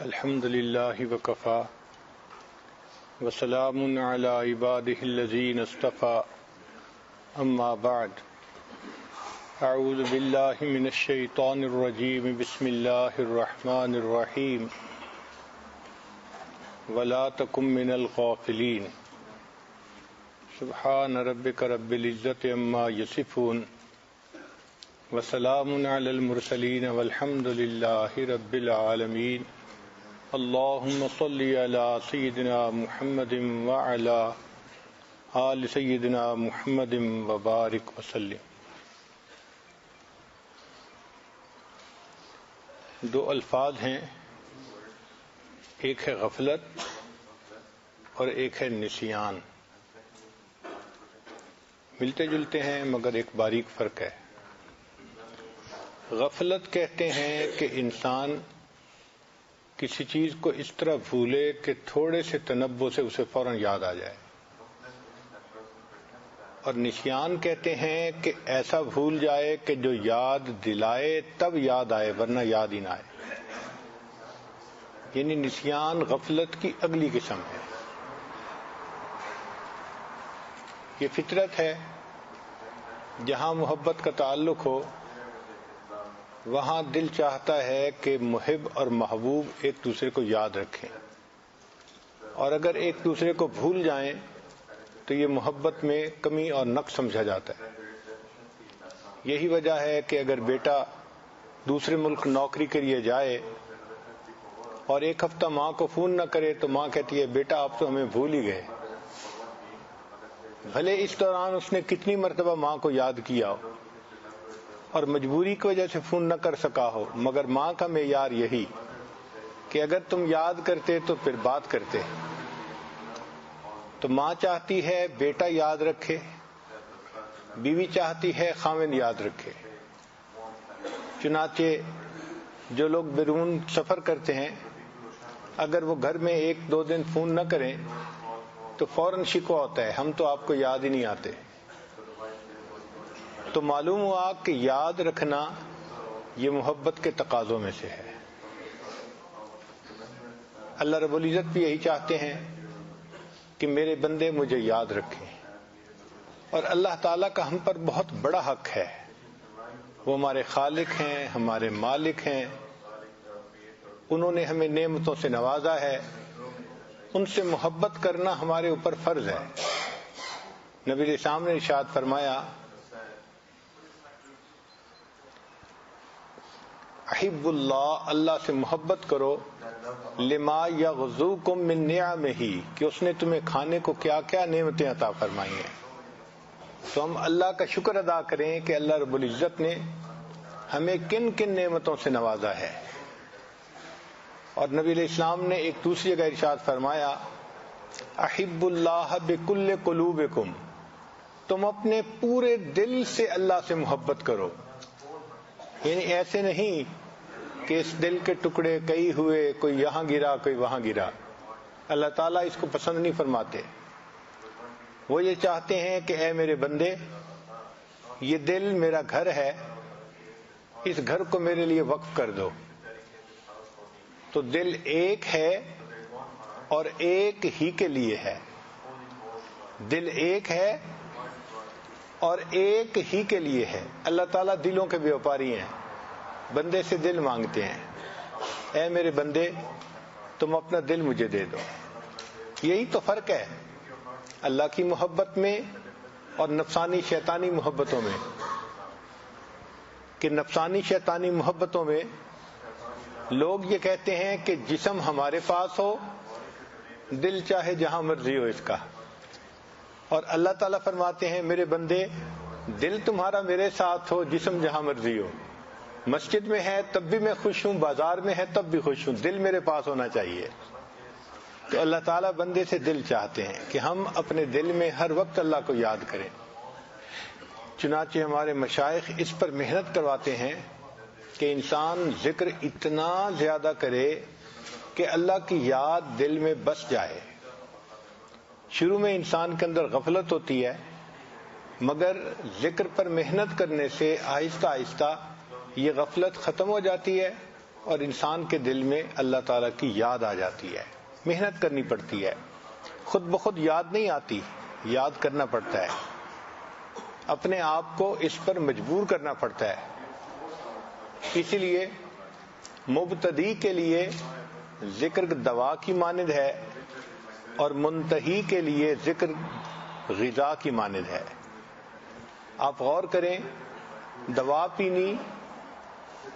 الحمد للہ وکفا وسلام علی عباده الذین اصطفى اما بعد اعوذ باللہ من الشیطان الرجیم بسم اللہ الرحمن الرحیم ولا تکن من الغافلین سبحان ربک رب العزۃ عما یصفون وسلام علی المرسلین والحمد للہ رب العالمین اللہم صلی علی سیدنا محمد وعلی آل سیدنا محمد وبارک وسلم۔ دو الفاظ ہیں، ایک ہے غفلت اور ایک ہے نسیان۔ ملتے جلتے ہیں مگر ایک باریک فرق ہے۔ غفلت کہتے ہیں کہ انسان کسی چیز کو اس طرح بھولے کہ تھوڑے سے تنبؤ سے اسے فوراً یاد آ جائے، اور نسیان کہتے ہیں کہ ایسا بھول جائے کہ جو یاد دلائے تب یاد آئے ورنہ یاد ہی نہ آئے۔ یعنی نسیان غفلت کی اگلی قسم ہے۔ یہ فطرت ہے، جہاں محبت کا تعلق ہو وہاں دل چاہتا ہے کہ محب اور محبوب ایک دوسرے کو یاد رکھیں، اور اگر ایک دوسرے کو بھول جائیں تو یہ محبت میں کمی اور نقص سمجھا جاتا ہے۔ یہی وجہ ہے کہ اگر بیٹا دوسرے ملک نوکری کے لیے جائے اور ایک ہفتہ ماں کو فون نہ کرے تو ماں کہتی ہے بیٹا آپ تو ہمیں بھول ہی گئے، بھلے اس دوران اس نے کتنی مرتبہ ماں کو یاد کیا ہو اور مجبوری کی وجہ سے فون نہ کر سکا ہو، مگر ماں کا معیار یہی کہ اگر تم یاد کرتے تو پھر بات کرتے۔ تو ماں چاہتی ہے بیٹا یاد رکھے، بیوی چاہتی ہے خاوند یاد رکھے۔ چنانچہ جو لوگ بیرون سفر کرتے ہیں اگر وہ گھر میں ایک دو دن فون نہ کریں تو فوراً شکوہ ہوتا ہے ہم تو آپ کو یاد ہی نہیں آتے۔ تو معلوم ہوا کہ یاد رکھنا یہ محبت کے تقاضوں میں سے ہے۔ اللہ رب العزت بھی یہی چاہتے ہیں کہ میرے بندے مجھے یاد رکھیں، اور اللہ تعالیٰ کا ہم پر بہت بڑا حق ہے۔ وہ ہمارے خالق ہیں، ہمارے مالک ہیں، انہوں نے ہمیں نعمتوں سے نوازا ہے، ان سے محبت کرنا ہمارے اوپر فرض ہے۔ نبی علیہ السلام نے ارشاد فرمایا احب اللہ، اللہ سے محبت کرو، لما یغزوکم من نعمہ، کہ اس نے تمہیں کھانے کو کیا کیا نعمتیں عطا فرمائی ہیں۔ تو ہم اللہ کا شکر ادا کریں کہ اللہ رب العزت نے ہمیں کن کن نعمتوں سے نوازا ہے۔ اور نبی علیہ السلام نے ایک دوسری جگہ ارشاد فرمایا احب اللہ بکل قلوبکم، تم اپنے پورے دل سے اللہ سے محبت کرو۔ یعنی ایسے نہیں کہ اس دل کے ٹکڑے کئی ہوئے، کوئی یہاں گرا کوئی وہاں گرا۔ اللہ تعالیٰ اس کو پسند نہیں فرماتے۔ وہ یہ چاہتے ہیں کہ اے میرے بندے، یہ دل میرا گھر ہے، اس گھر کو میرے لیے وقف کر دو۔ تو دل ایک ہے اور ایک ہی کے لیے ہے۔ دل ایک ہے اور ایک ہی کے لیے ہے۔ اللہ تعالیٰ دلوں کے بیوپاری ہیں، بندے سے دل مانگتے ہیں، اے میرے بندے تم اپنا دل مجھے دے دو۔ یہی تو فرق ہے اللہ کی محبت میں اور نفسانی شیطانی محبتوں میں، کہ نفسانی شیطانی محبتوں میں لوگ یہ کہتے ہیں کہ جسم ہمارے پاس ہو، دل چاہے جہاں مرضی ہو اس کا، اور اللہ تعالیٰ فرماتے ہیں میرے بندے دل تمہارا میرے ساتھ ہو، جسم جہاں مرضی ہو، مسجد میں ہے تب بھی میں خوش ہوں، بازار میں ہے تب بھی خوش ہوں، دل میرے پاس ہونا چاہیے۔ تو اللہ تعالیٰ بندے سے دل چاہتے ہیں کہ ہم اپنے دل میں ہر وقت اللہ کو یاد کریں۔ چنانچہ ہمارے مشائخ اس پر محنت کرواتے ہیں کہ انسان ذکر اتنا زیادہ کرے کہ اللہ کی یاد دل میں بس جائے۔ شروع میں انسان کے اندر غفلت ہوتی ہے، مگر ذکر پر محنت کرنے سے آہستہ آہستہ یہ غفلت ختم ہو جاتی ہے اور انسان کے دل میں اللہ تعالیٰ کی یاد آ جاتی ہے. محنت کرنی پڑتی ہے، خود بخود یاد نہیں آتی، یاد کرنا پڑتا ہے، اپنے آپ کو اس پر مجبور کرنا پڑتا ہے. اسی لیے مبتدی کے لیے ذکر دوا کی مانند ہے اور منتہی کے لیے ذکر غذا کی مانند ہے. آپ غور کریں، دوا پینی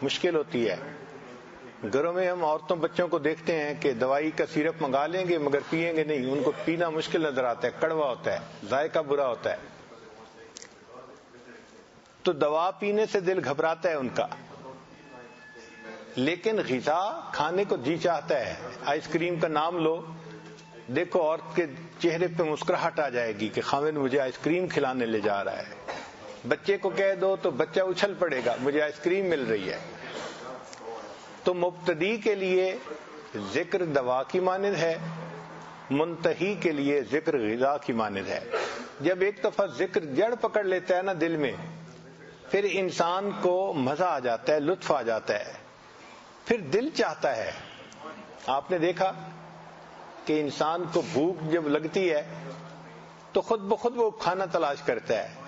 مشکل ہوتی ہے. گھروں میں ہم عورتوں بچوں کو دیکھتے ہیں کہ دوائی کا سیرپ منگا لیں گے مگر پئیں گے نہیں، ان کو پینا مشکل نظر آتا ہے، کڑوا ہوتا ہے، ذائقہ برا ہوتا ہے. تو دوا پینے سے دل گھبراتا ہے ان کا. لیکن غذا کھانے کو جی چاہتا ہے. آئس کریم کا نام لو، دیکھو عورت کے چہرے پہ مسکراہٹ آ جائے گی کہ خاوند مجھے آئس کریم کھلانے لے جا رہا ہے. بچے کو کہہ دو تو بچہ اچھل پڑے گا، مجھے آئس کریم مل رہی ہے. تو مبتدی کے لیے ذکر دوا کی مانند ہے، منتہی کے لیے ذکر غذا کی مانند ہے. جب ایک دفعہ ذکر جڑ پکڑ لیتا ہے نا دل میں، پھر انسان کو مزہ آ جاتا ہے، لطف آ جاتا ہے، پھر دل چاہتا ہے. آپ نے دیکھا کہ انسان کو بھوک جب لگتی ہے تو خود بخود وہ کھانا تلاش کرتا ہے.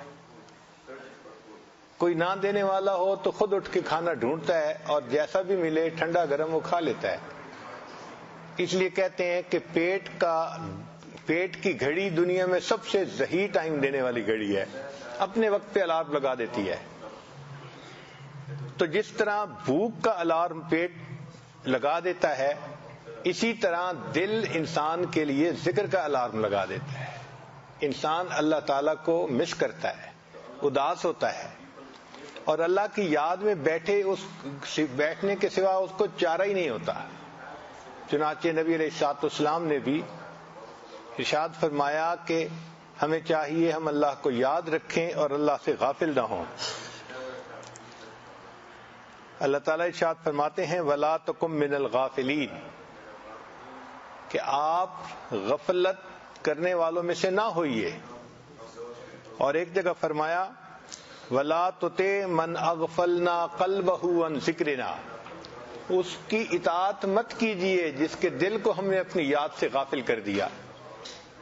کوئی نہ دینے والا ہو تو خود اٹھ کے کھانا ڈھونڈتا ہے اور جیسا بھی ملے ٹھنڈا گرم وہ کھا لیتا ہے. اس لیے کہتے ہیں کہ پیٹ کی گھڑی دنیا میں سب سے صحیح ٹائم دینے والی گھڑی ہے، اپنے وقت پہ الارم لگا دیتی ہے. تو جس طرح بھوک کا الارم پیٹ لگا دیتا ہے، اسی طرح دل انسان کے لیے ذکر کا الارم لگا دیتا ہے. انسان اللہ تعالیٰ کو مس کرتا ہے، اداس ہوتا ہے، اور اللہ کی یاد میں بیٹھنے کے سوا اس کو چارہ ہی نہیں ہوتا. چنانچہ نبی علیہ الصلوۃ والسلام نے بھی ارشاد فرمایا کہ ہمیں چاہیے ہم اللہ کو یاد رکھیں اور اللہ سے غافل نہ ہوں. اللہ تعالیٰ ارشاد فرماتے ہیں وَلَا تَكُن مِّنَ الْغَافِلِينَ، کہ آپ غفلت کرنے والوں میں سے نہ ہوئیے. اور ایک جگہ فرمایا وَلَا تُطِعْ مَنْ أَغْفَلْنَا قَلْبَهُ عَنْ ذِكْرِنَا، اس کی اطاعت مت کیجیے جس کے دل کو ہم نے اپنی یاد سے غافل کر دیا.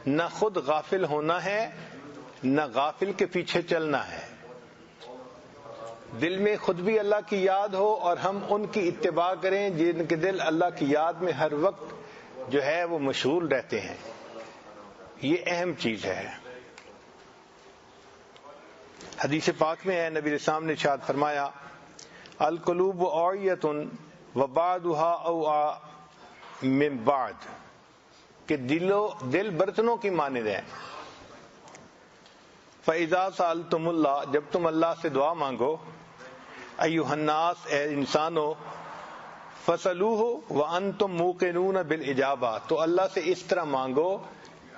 نہ خود غافل ہونا ہے، نہ غافل کے پیچھے چلنا ہے. دل میں خود بھی اللہ کی یاد ہو اور ہم ان کی اتباع کریں جن کے دل اللہ کی یاد میں ہر وقت جو ہے وہ مشغول رہتے ہیں. یہ اہم چیز ہے. حدیث پاک میں ہے، نبی علیہ السلام نے ارشاد فرمایا القلوب اوعیۃ وبعضها اوعى من بعض، کہ دل برتنوں کی مانند ہے. فاذا سالتم اللہ، جب تم اللہ سے دعا مانگو، ایھا الناس، اے انسانو، فسلوہ وانتم موقنون بالاجابہ، تو اللہ سے اس طرح مانگو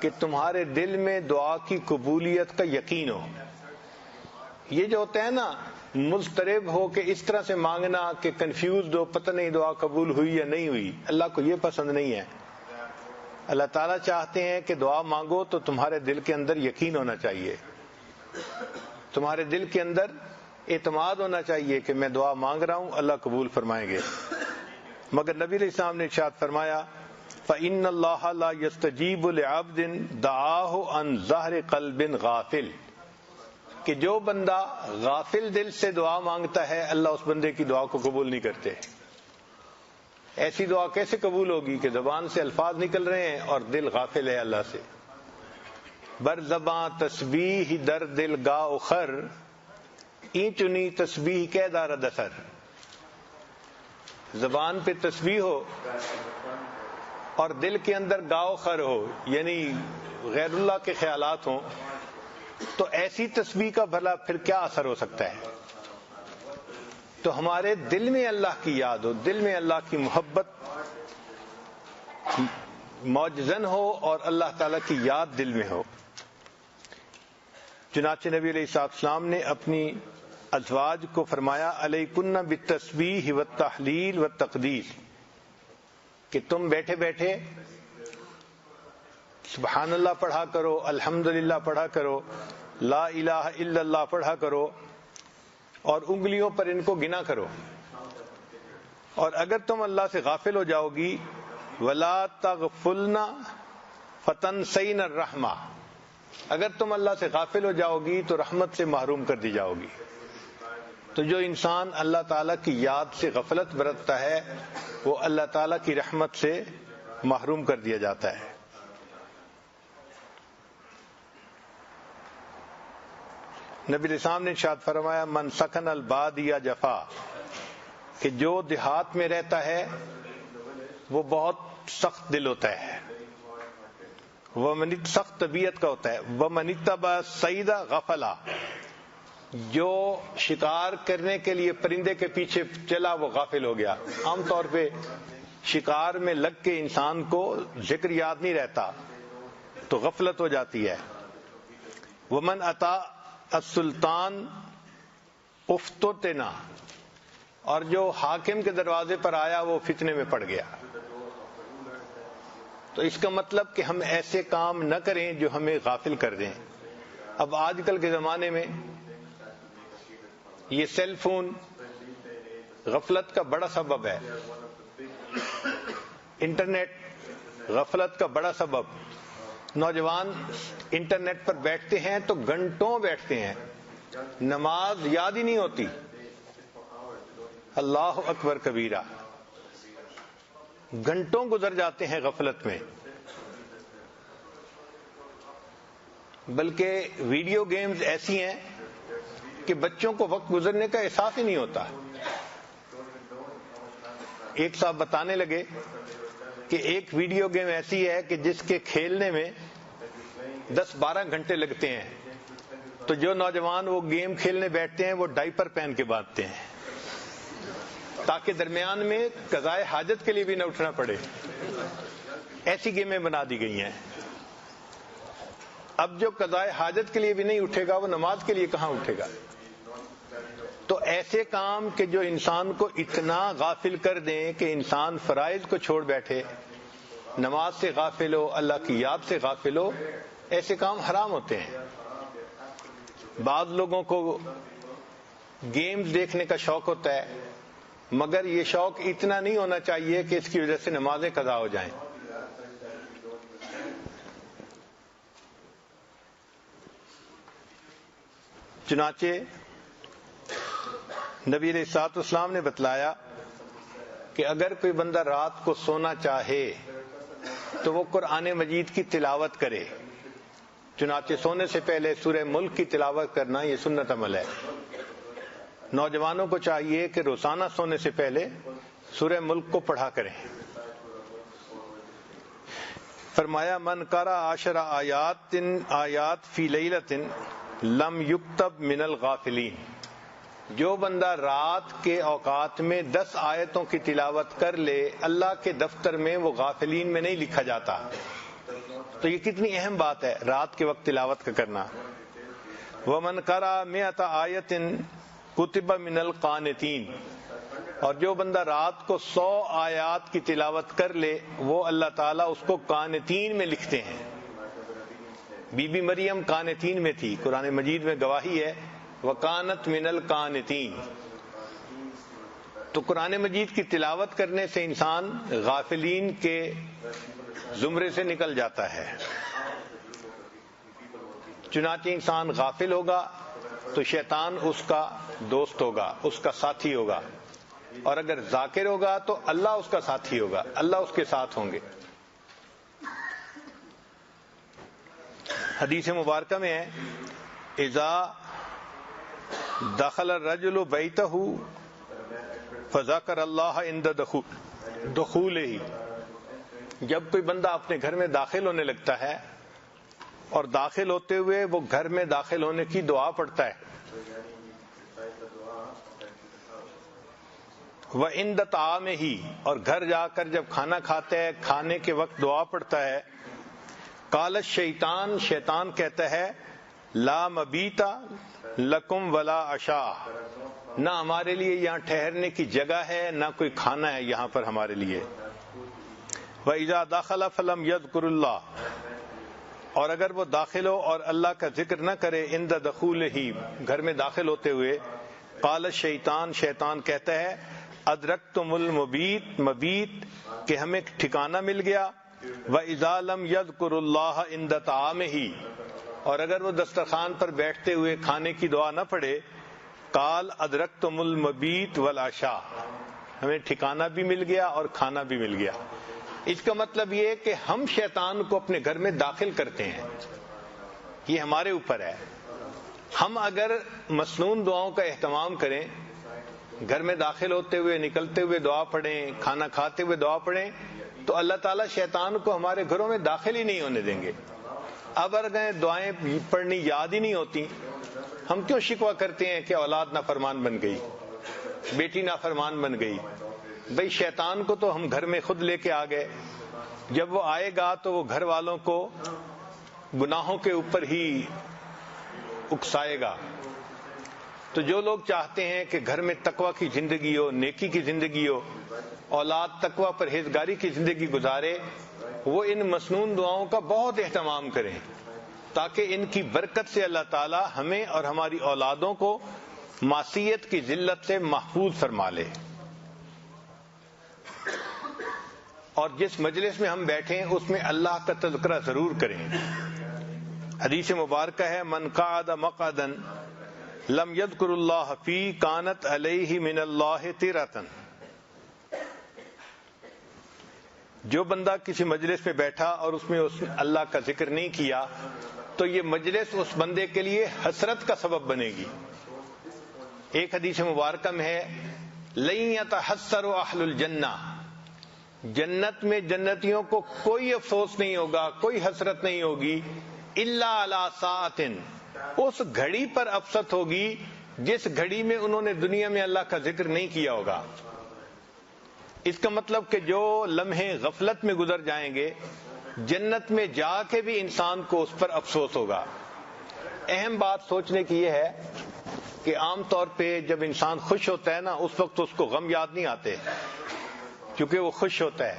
کہ تمہارے دل میں دعا کی قبولیت کا یقین ہو. یہ جو ہوتا ہے نا مضطرب ہو کہ اس طرح سے مانگنا کہ کنفیوزڈ ہو، پتہ نہیں دعا قبول ہوئی یا نہیں ہوئی، اللہ کو یہ پسند نہیں ہے. اللہ تعالیٰ چاہتے ہیں کہ دعا مانگو تو تمہارے دل کے اندر یقین ہونا چاہیے، تمہارے دل کے اندر اعتماد ہونا چاہیے کہ میں دعا مانگ رہا ہوں، اللہ قبول فرمائیں گے. مگر نبی علیہ السلام نے ارشاد فرمایا فَإِنَّ اللَّهَ لَا يَسْتَجِيبُ لِعَبْدٍ دَعَاهُ عَنْ ظَهْرِ قَلْبٍ غَافِلٍ، کہ جو بندہ غافل دل سے دعا مانگتا ہے اللہ اس بندے کی دعا کو قبول نہیں کرتے. ایسی دعا کیسے قبول ہوگی کہ زبان سے الفاظ نکل رہے ہیں اور دل غافل ہے اللہ سے. بر زباں تسبیح در دل گاؤ خر، این چنی تسبیح کے دار دسر. زبان پہ تسبیح ہو اور دل کے اندر گاؤ خر ہو، یعنی غیر اللہ کے خیالات ہوں، تو ایسی تسبیح کا بھلا پھر کیا اثر ہو سکتا ہے. تو ہمارے دل میں اللہ کی یاد ہو، دل میں اللہ کی محبت موجزن ہو اور اللہ تعالیٰ کی یاد دل میں ہو. چنانچہ نبی علیہ السلام نے اپنی ازواج کو فرمایا علیکن بالتسبیح والتحلیل والتقدیس، کہ تم بیٹھے بیٹھے سبحان اللہ پڑھا کرو، الحمدللہ پڑھا کرو، لا الہ الا اللہ پڑھا کرو، اور انگلیوں پر ان کو گنا کرو. اور اگر تم اللہ سے غافل ہو جاؤ گی ولا تغفلن فتنسین الرحمہ، اگر تم اللہ سے غافل ہو جاؤ گی تو رحمت سے محروم کر دی جاؤ گی۔ تو جو انسان اللہ تعالیٰ کی یاد سے غفلت برتتا ہے وہ اللہ تعالیٰ کی رحمت سے محروم کر دیا جاتا ہے۔ نبی علیہ السلام نے ارشاد فرمایا من سکن البادی جفا، کہ جو دیہات میں رہتا ہے وہ بہت سخت دل ہوتا ہے، وہ سخت طبیعت کا ہوتا ہے۔ وَمَنِ اتَّبَعَ الصَّيْدَ غَفَلَ، جو شکار کرنے کے لیے پرندے کے پیچھے چلا وہ غافل ہو گیا۔ عام طور پہ شکار میں لگ کے انسان کو ذکر یاد نہیں رہتا تو غفلت ہو جاتی ہے۔ وَمَنْ أَتَى السُّلْطَانَ اُفْتُتِنَ، اور جو حاکم کے دروازے پر آیا وہ فتنے میں پڑ گیا۔ تو اس کا مطلب کہ ہم ایسے کام نہ کریں جو ہمیں غافل کر دیں۔ اب آج کل کے زمانے میں یہ سیل فون غفلت کا بڑا سبب ہے، انٹرنیٹ غفلت کا بڑا سبب۔ نوجوان انٹرنیٹ پر بیٹھتے ہیں تو گھنٹوں بیٹھتے ہیں، نماز یاد ہی نہیں ہوتی۔ اللہ اکبر کبیرہ، گھنٹوں گزر جاتے ہیں غفلت میں۔ بلکہ ویڈیو گیمز ایسی ہیں کہ بچوں کو وقت گزرنے کا احساس ہی نہیں ہوتا۔ ایک صاحب بتانے لگے کہ ایک ویڈیو گیم ایسی ہے کہ جس کے کھیلنے میں 10-12 گھنٹے لگتے ہیں، تو جو نوجوان وہ گیم کھیلنے بیٹھتے ہیں وہ ڈائپر پہن کے باندھتے ہیں تاکہ درمیان میں قضائے حاجت کے لیے بھی نہ اٹھنا پڑے۔ ایسی گیمیں بنا دی گئی ہیں۔ اب جو قضائے حاجت کے لیے بھی نہیں اٹھے گا وہ نماز کے لیے کہاں اٹھے گا؟ تو ایسے کام کہ جو انسان کو اتنا غافل کر دیں کہ انسان فرائض کو چھوڑ بیٹھے، نماز سے غافل ہو، اللہ کی یاد سے غافل ہو، ایسے کام حرام ہوتے ہیں۔ بعض لوگوں کو گیمز دیکھنے کا شوق ہوتا ہے، مگر یہ شوق اتنا نہیں ہونا چاہیے کہ اس کی وجہ سے نمازیں قضا ہو جائیں۔ چنانچہ نبی علیہ الصلوۃ والسلام نے بتلایا کہ اگر کوئی بندہ رات کو سونا چاہے تو وہ قرآن مجید کی تلاوت کرے۔ چنانچہ سونے سے پہلے سورہ ملک کی تلاوت کرنا یہ سنت عمل ہے۔ نوجوانوں کو چاہیے کہ روزانہ سونے سے پہلے سورہ ملک کو پڑھا کریں۔ فرمایا من قرأ 10 آیات فی لیلۃ لم یکتب من الغافلین، جو بندہ رات کے اوقات میں 10 آیتوں کی تلاوت کر لے اللہ کے دفتر میں وہ غافلین میں نہیں لکھا جاتا۔ تو یہ کتنی اہم بات ہے رات کے وقت تلاوت کا کرنا۔ ومن قرأ 100 آیۃ کتب من القانتین، اور جو بندہ رات کو 100 آیات کی تلاوت کر لے وہ اللہ تعالیٰ اس کو قانتین میں لکھتے ہیں۔ بی بی مریم قانتین میں تھی، قرآن مجید میں گواہی ہے وَقَانَتْ مِنَ الْقَانِتِينَ۔ تو قرآن مجید کی تلاوت کرنے سے انسان غافلین کے زمرے سے نکل جاتا ہے۔ چنانچہ انسان غافل ہوگا تو شیطان اس کا دوست ہوگا، اس کا ساتھی ہوگا، اور اگر ذاکر ہوگا تو اللہ اس کا ساتھی ہوگا، اللہ اس کے ساتھ ہوں گے۔ حدیث مبارکہ میں ہے اذا دخل الرجل بیتہ فذکر اللہ عند دخولہ، جب کوئی بندہ اپنے گھر میں داخل ہونے لگتا ہے اور داخل ہوتے ہوئے وہ گھر میں داخل ہونے کی دعا پڑھتا ہے، وعند طعامہ، اور گھر جا کر جب کھانا کھاتا ہے کھانے کے وقت دعا پڑھتا ہے، قال الشیطان، شیطان کہتا ہے لا مبیت لکم ولا عشاء، نہ ہمارے لیے یہاں ٹھہرنے کی جگہ ہے نہ کوئی کھانا ہے یہاں پر ہمارے لیے۔ وَإِذَا دَخَلَ فَلَمْ يَذْكُرِ اللَّهَ، اور اگر وہ داخل ہو اور اللہ کا ذکر نہ کرے عند دخولہ، گھر میں داخل ہوتے ہوئے، قال الشیطان، شیطان کہتا ہے ادرکتم المبیت مبیت کہ ہمیں ٹھکانہ مل گیا، وَإِذَا لَمْ يَذْكُرُ اللَّهَ عِنْدَ طَعَامِهِ اور اگر وہ دسترخوان پر بیٹھتے ہوئے کھانے کی دعا نہ پڑھے، قال ادرکتم المبیت والعشاء ہمیں ٹھکانہ بھی مل گیا اور کھانا بھی مل گیا۔ اس کا مطلب یہ ہے کہ ہم شیطان کو اپنے گھر میں داخل کرتے ہیں، یہ ہمارے اوپر ہے۔ ہم اگر مسنون دعاؤں کا اہتمام کریں، گھر میں داخل ہوتے ہوئے نکلتے ہوئے دعا پڑھیں، کھانا کھاتے ہوئے دعا پڑھیں، تو اللہ تعالیٰ شیطان کو ہمارے گھروں میں داخل ہی نہیں ہونے دیں گے۔ اب اگر دعائیں پڑھنی یاد ہی نہیں ہوتی، ہم کیوں شکوہ کرتے ہیں کہ اولاد نافرمان بن گئی، بیٹی نافرمان بن گئی؟ بھئی شیطان کو تو ہم گھر میں خود لے کے آ گئے، جب وہ آئے گا تو وہ گھر والوں کو گناہوں کے اوپر ہی اکسائے گا۔ تو جو لوگ چاہتے ہیں کہ گھر میں تقوی کی زندگی ہو، نیکی کی زندگی ہو، اولاد تقوی پرہیزگاری کی زندگی گزارے، وہ ان مسنون دعاؤں کا بہت اہتمام کریں تاکہ ان کی برکت سے اللہ تعالی ہمیں اور ہماری اولادوں کو معصیت کی ذلت سے محفوظ فرما لے۔ اور جس مجلس میں ہم بیٹھیں اس میں اللہ کا تذکرہ ضرور کریں۔ حدیث مبارکہ ہے، من قعد مقعدا لم یذکر اللہ فی کانت علیہ من اللہ تیرۃ، جو بندہ کسی مجلس میں بیٹھا اور اس میں اللہ کا ذکر نہیں کیا تو یہ مجلس اس بندے کے لیے حسرت کا سبب بنے گی۔ ایک حدیث مبارکہ میں ہے، لن یتحسر اہل الجنہ، جنت میں جنتیوں کو کوئی افسوس نہیں ہوگا، کوئی حسرت نہیں ہوگی، الا علی ساعۃ، اس گھڑی پر افسوس ہوگی جس گھڑی میں انہوں نے دنیا میں اللہ کا ذکر نہیں کیا ہوگا۔ اس کا مطلب کہ جو لمحے غفلت میں گزر جائیں گے، جنت میں جا کے بھی انسان کو اس پر افسوس ہوگا۔ اہم بات سوچنے کی یہ ہے کہ عام طور پہ جب انسان خوش ہوتا ہے نا، اس وقت اس کو غم یاد نہیں آتے کیونکہ وہ خوش ہوتا ہے،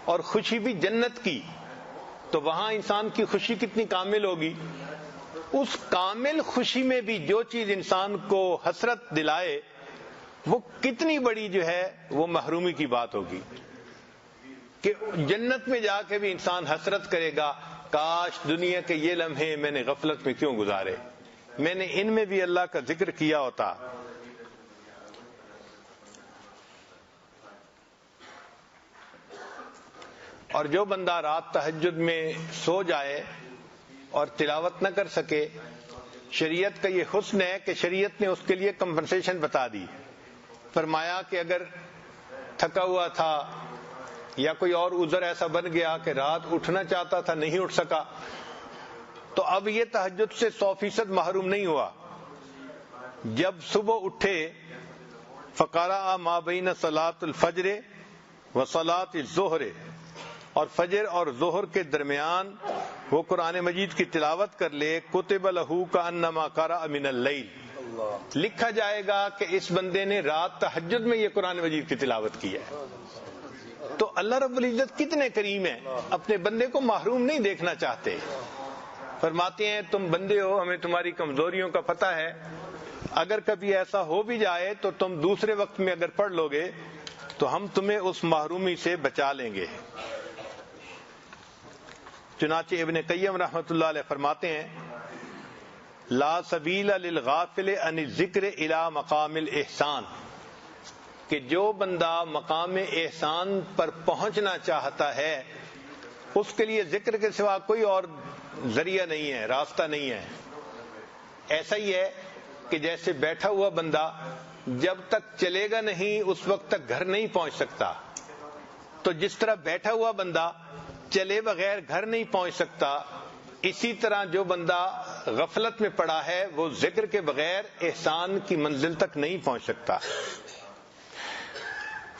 اور خوشی بھی جنت کی، تو وہاں انسان کی خوشی کتنی کامل ہوگی۔ اس کامل خوشی میں بھی جو چیز انسان کو حسرت دلائے وہ کتنی بڑی جو ہے وہ محرومی کی بات ہوگی کہ جنت میں جا کے بھی انسان حسرت کرے گا، کاش دنیا کے یہ لمحے میں نے غفلت میں کیوں گزارے، میں نے ان میں بھی اللہ کا ذکر کیا ہوتا۔ اور جو بندہ رات تہجد میں سو جائے اور تلاوت نہ کر سکے، شریعت کا یہ حسن ہے کہ شریعت نے اس کے لیے کمپنسیشن بتا دی، فرمایا کہ اگر تھکا ہوا تھا یا کوئی اور عذر ایسا بن گیا کہ رات اٹھنا چاہتا تھا نہیں اٹھ سکا، تو اب یہ تہجد سے 100% محروم نہیں ہوا۔ جب صبح اٹھے، فقرأ ما بین صلاۃ الفجر و صلاۃ الظہر، اور فجر اور ظہر کے درمیان وہ قرآن مجید کی تلاوت کر لے، کتب لہ کأنما قرأ من اللیل، لکھا جائے گا کہ اس بندے نے رات تہجد میں یہ قرآن مجید کی تلاوت کی ہے۔ تو اللہ رب العزت کتنے کریم ہیں، اپنے بندے کو محروم نہیں دیکھنا چاہتے۔ فرماتے ہیں تم بندے ہو، ہمیں تمہاری کمزوریوں کا پتہ ہے، اگر کبھی ایسا ہو بھی جائے تو تم دوسرے وقت میں اگر پڑھ لو گے تو ہم تمہیں اس محرومی سے بچا لیں گے۔ چنانچہ ابن قیم رحمۃ اللہ علیہ فرماتے ہیں، لا سبیل للغافل عن الذکر الی مقام الاحسان، کہ جو بندہ مقام احسان پر پہنچنا چاہتا ہے اس کے لیے ذکر کے سوا کوئی اور ذریعہ نہیں ہے، راستہ نہیں ہے۔ ایسا ہی ہے کہ جیسے بیٹھا ہوا بندہ جب تک چلے گا نہیں اس وقت تک گھر نہیں پہنچ سکتا، تو جس طرح بیٹھا ہوا بندہ چلے بغیر گھر نہیں پہنچ سکتا، اسی طرح جو بندہ غفلت میں پڑا ہے وہ ذکر کے بغیر احسان کی منزل تک نہیں پہنچ سکتا۔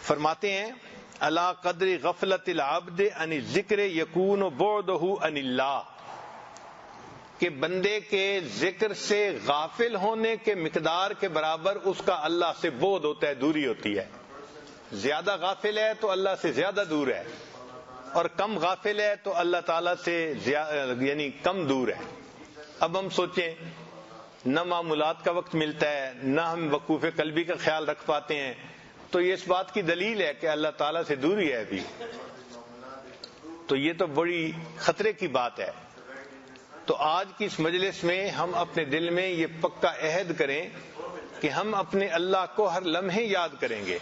فرماتے ہیں، علی قدر غفلت العبد عن الذکر یکون بعدہ عن اللہ، کہ بندے کے ذکر سے غافل ہونے کے مقدار کے برابر اس کا اللہ سے بعد ہوتا ہے، دوری ہوتی ہے۔ زیادہ غافل ہے تو اللہ سے زیادہ دور ہے، اور کم غافل ہے تو اللہ تعالیٰ سے یعنی کم دور ہے۔ اب ہم سوچیں، نہ معمولات کا وقت ملتا ہے، نہ ہم وقوف قلبی کا خیال رکھ پاتے ہیں، تو یہ اس بات کی دلیل ہے کہ اللہ تعالیٰ سے دوری ہے ابھی. تو یہ تو بڑی خطرے کی بات ہے. تو آج کی اس مجلس میں ہم اپنے دل میں یہ پکا عہد کریں کہ ہم اپنے اللہ کو ہر لمحے یاد کریں گے،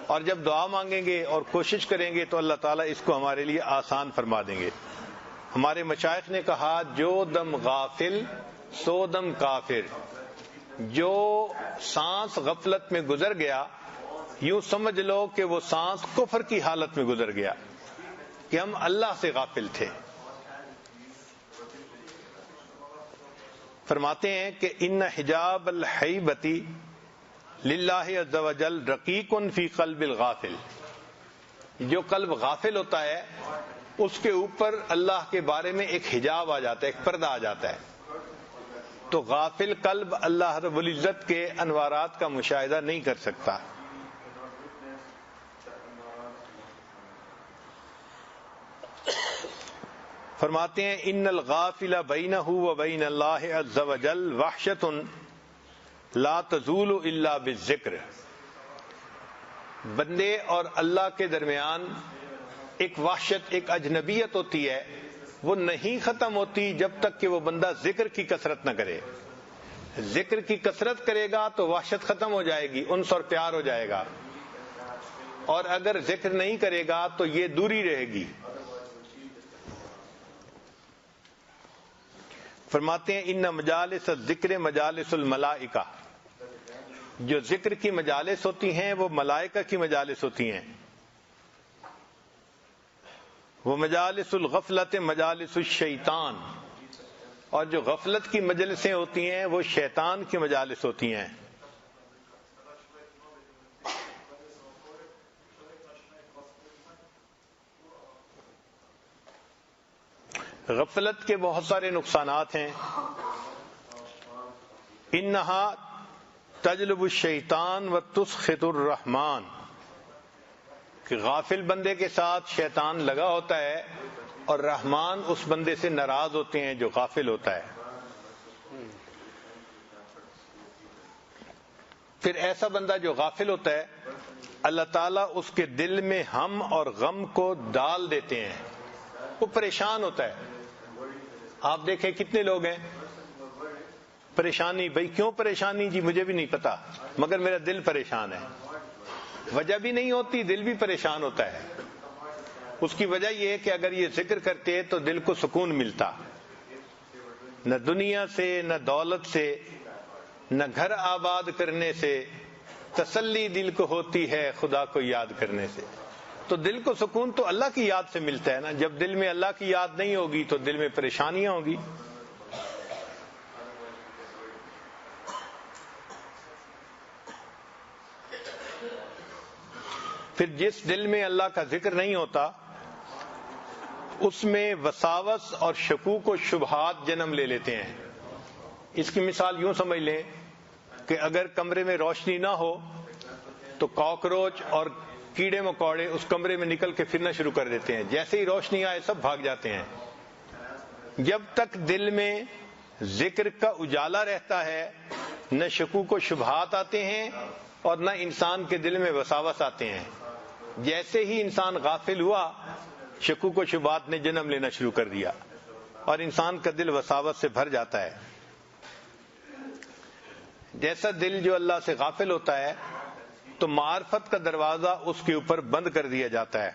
اور جب دعا مانگیں گے اور کوشش کریں گے تو اللہ تعالیٰ اس کو ہمارے لیے آسان فرما دیں گے. ہمارے مشائخ نے کہا جو دم غافل سو دم کافر. جو سانس غفلت میں گزر گیا یوں سمجھ لو کہ وہ سانس کفر کی حالت میں گزر گیا، کہ ہم اللہ سے غافل تھے. فرماتے ہیں کہ ان حجاب الحیبتی للہ عز وجل رقیق فی قلب الغافل. جو قلب غافل ہوتا ہے اس کے اوپر اللہ کے بارے میں ایک حجاب آ جاتا ہے، ایک پردہ آ جاتا ہے. تو غافل قلب اللہ رب العزت کے انوارات کا مشاہدہ نہیں کر سکتا. فرماتے ہیں ان الغافل بینہ و بین اللہ عز وجل وحشۃ لا تزول الا بالذکر. بندے اور اللہ کے درمیان ایک وحشت، ایک اجنبیت ہوتی ہے، وہ نہیں ختم ہوتی جب تک کہ وہ بندہ ذکر کی کثرت نہ کرے. ذکر کی کثرت کرے گا تو وحشت ختم ہو جائے گی، انس اور پیار ہو جائے گا. اور اگر ذکر نہیں کرے گا تو یہ دوری رہے گی. فرماتے ہیں ان مجالس الذکر مجالس الملائکہ. جو ذکر کی مجالس ہوتی ہیں وہ ملائکہ کی مجالس ہوتی ہیں. وہ مجالس الغفلت مجالس الشیطان. اور جو غفلت کی مجلسیں ہوتی ہیں وہ شیطان کی مجالس ہوتی ہیں. غفلت کے بہت سارے نقصانات ہیں. انہا تجلب الشیطان و تسخط الرحمن. کہ غافل بندے کے ساتھ شیطان لگا ہوتا ہے اور رحمان اس بندے سے ناراض ہوتے ہیں جو غافل ہوتا ہے. پھر ایسا بندہ جو غافل ہوتا ہے اللہ تعالیٰ اس کے دل میں ہم اور غم کو ڈال دیتے ہیں. وہ پریشان ہوتا ہے. آپ دیکھیں کتنے لوگ ہیں پریشانی. بھائی کیوں پریشانی؟ جی مجھے بھی نہیں پتا مگر میرا دل پریشان ہے. وجہ بھی نہیں ہوتی، دل بھی پریشان ہوتا ہے. اس کی وجہ یہ ہے کہ اگر یہ ذکر کرتے تو دل کو سکون ملتا. نہ دنیا سے، نہ دولت سے، نہ گھر آباد کرنے سے، تسلی دل کو ہوتی ہے خدا کو یاد کرنے سے. تو دل کو سکون تو اللہ کی یاد سے ملتا ہے نا. جب دل میں اللہ کی یاد نہیں ہوگی تو دل میں پریشانیاں ہوں گی. پھر جس دل میں اللہ کا ذکر نہیں ہوتا اس میں وساوس اور شکوک و شبہات جنم لے لیتے ہیں. اس کی مثال یوں سمجھ لیں کہ اگر کمرے میں روشنی نہ ہو تو کاکروچ اور کیڑے مکوڑے اس کمرے میں نکل کے پھرنا شروع کر دیتے ہیں. جیسے ہی روشنی آئے سب بھاگ جاتے ہیں. جب تک دل میں ذکر کا اجالا رہتا ہے نہ شکوک و شبہات آتے ہیں اور نہ انسان کے دل میں وساوس آتے ہیں. جیسے ہی انسان غافل ہوا شکوک و شبہات نے جنم لینا شروع کر دیا اور انسان کا دل وساوس سے بھر جاتا ہے. جیسا دل جو اللہ سے غافل ہوتا ہے تو معرفت کا دروازہ اس کے اوپر بند کر دیا جاتا ہے.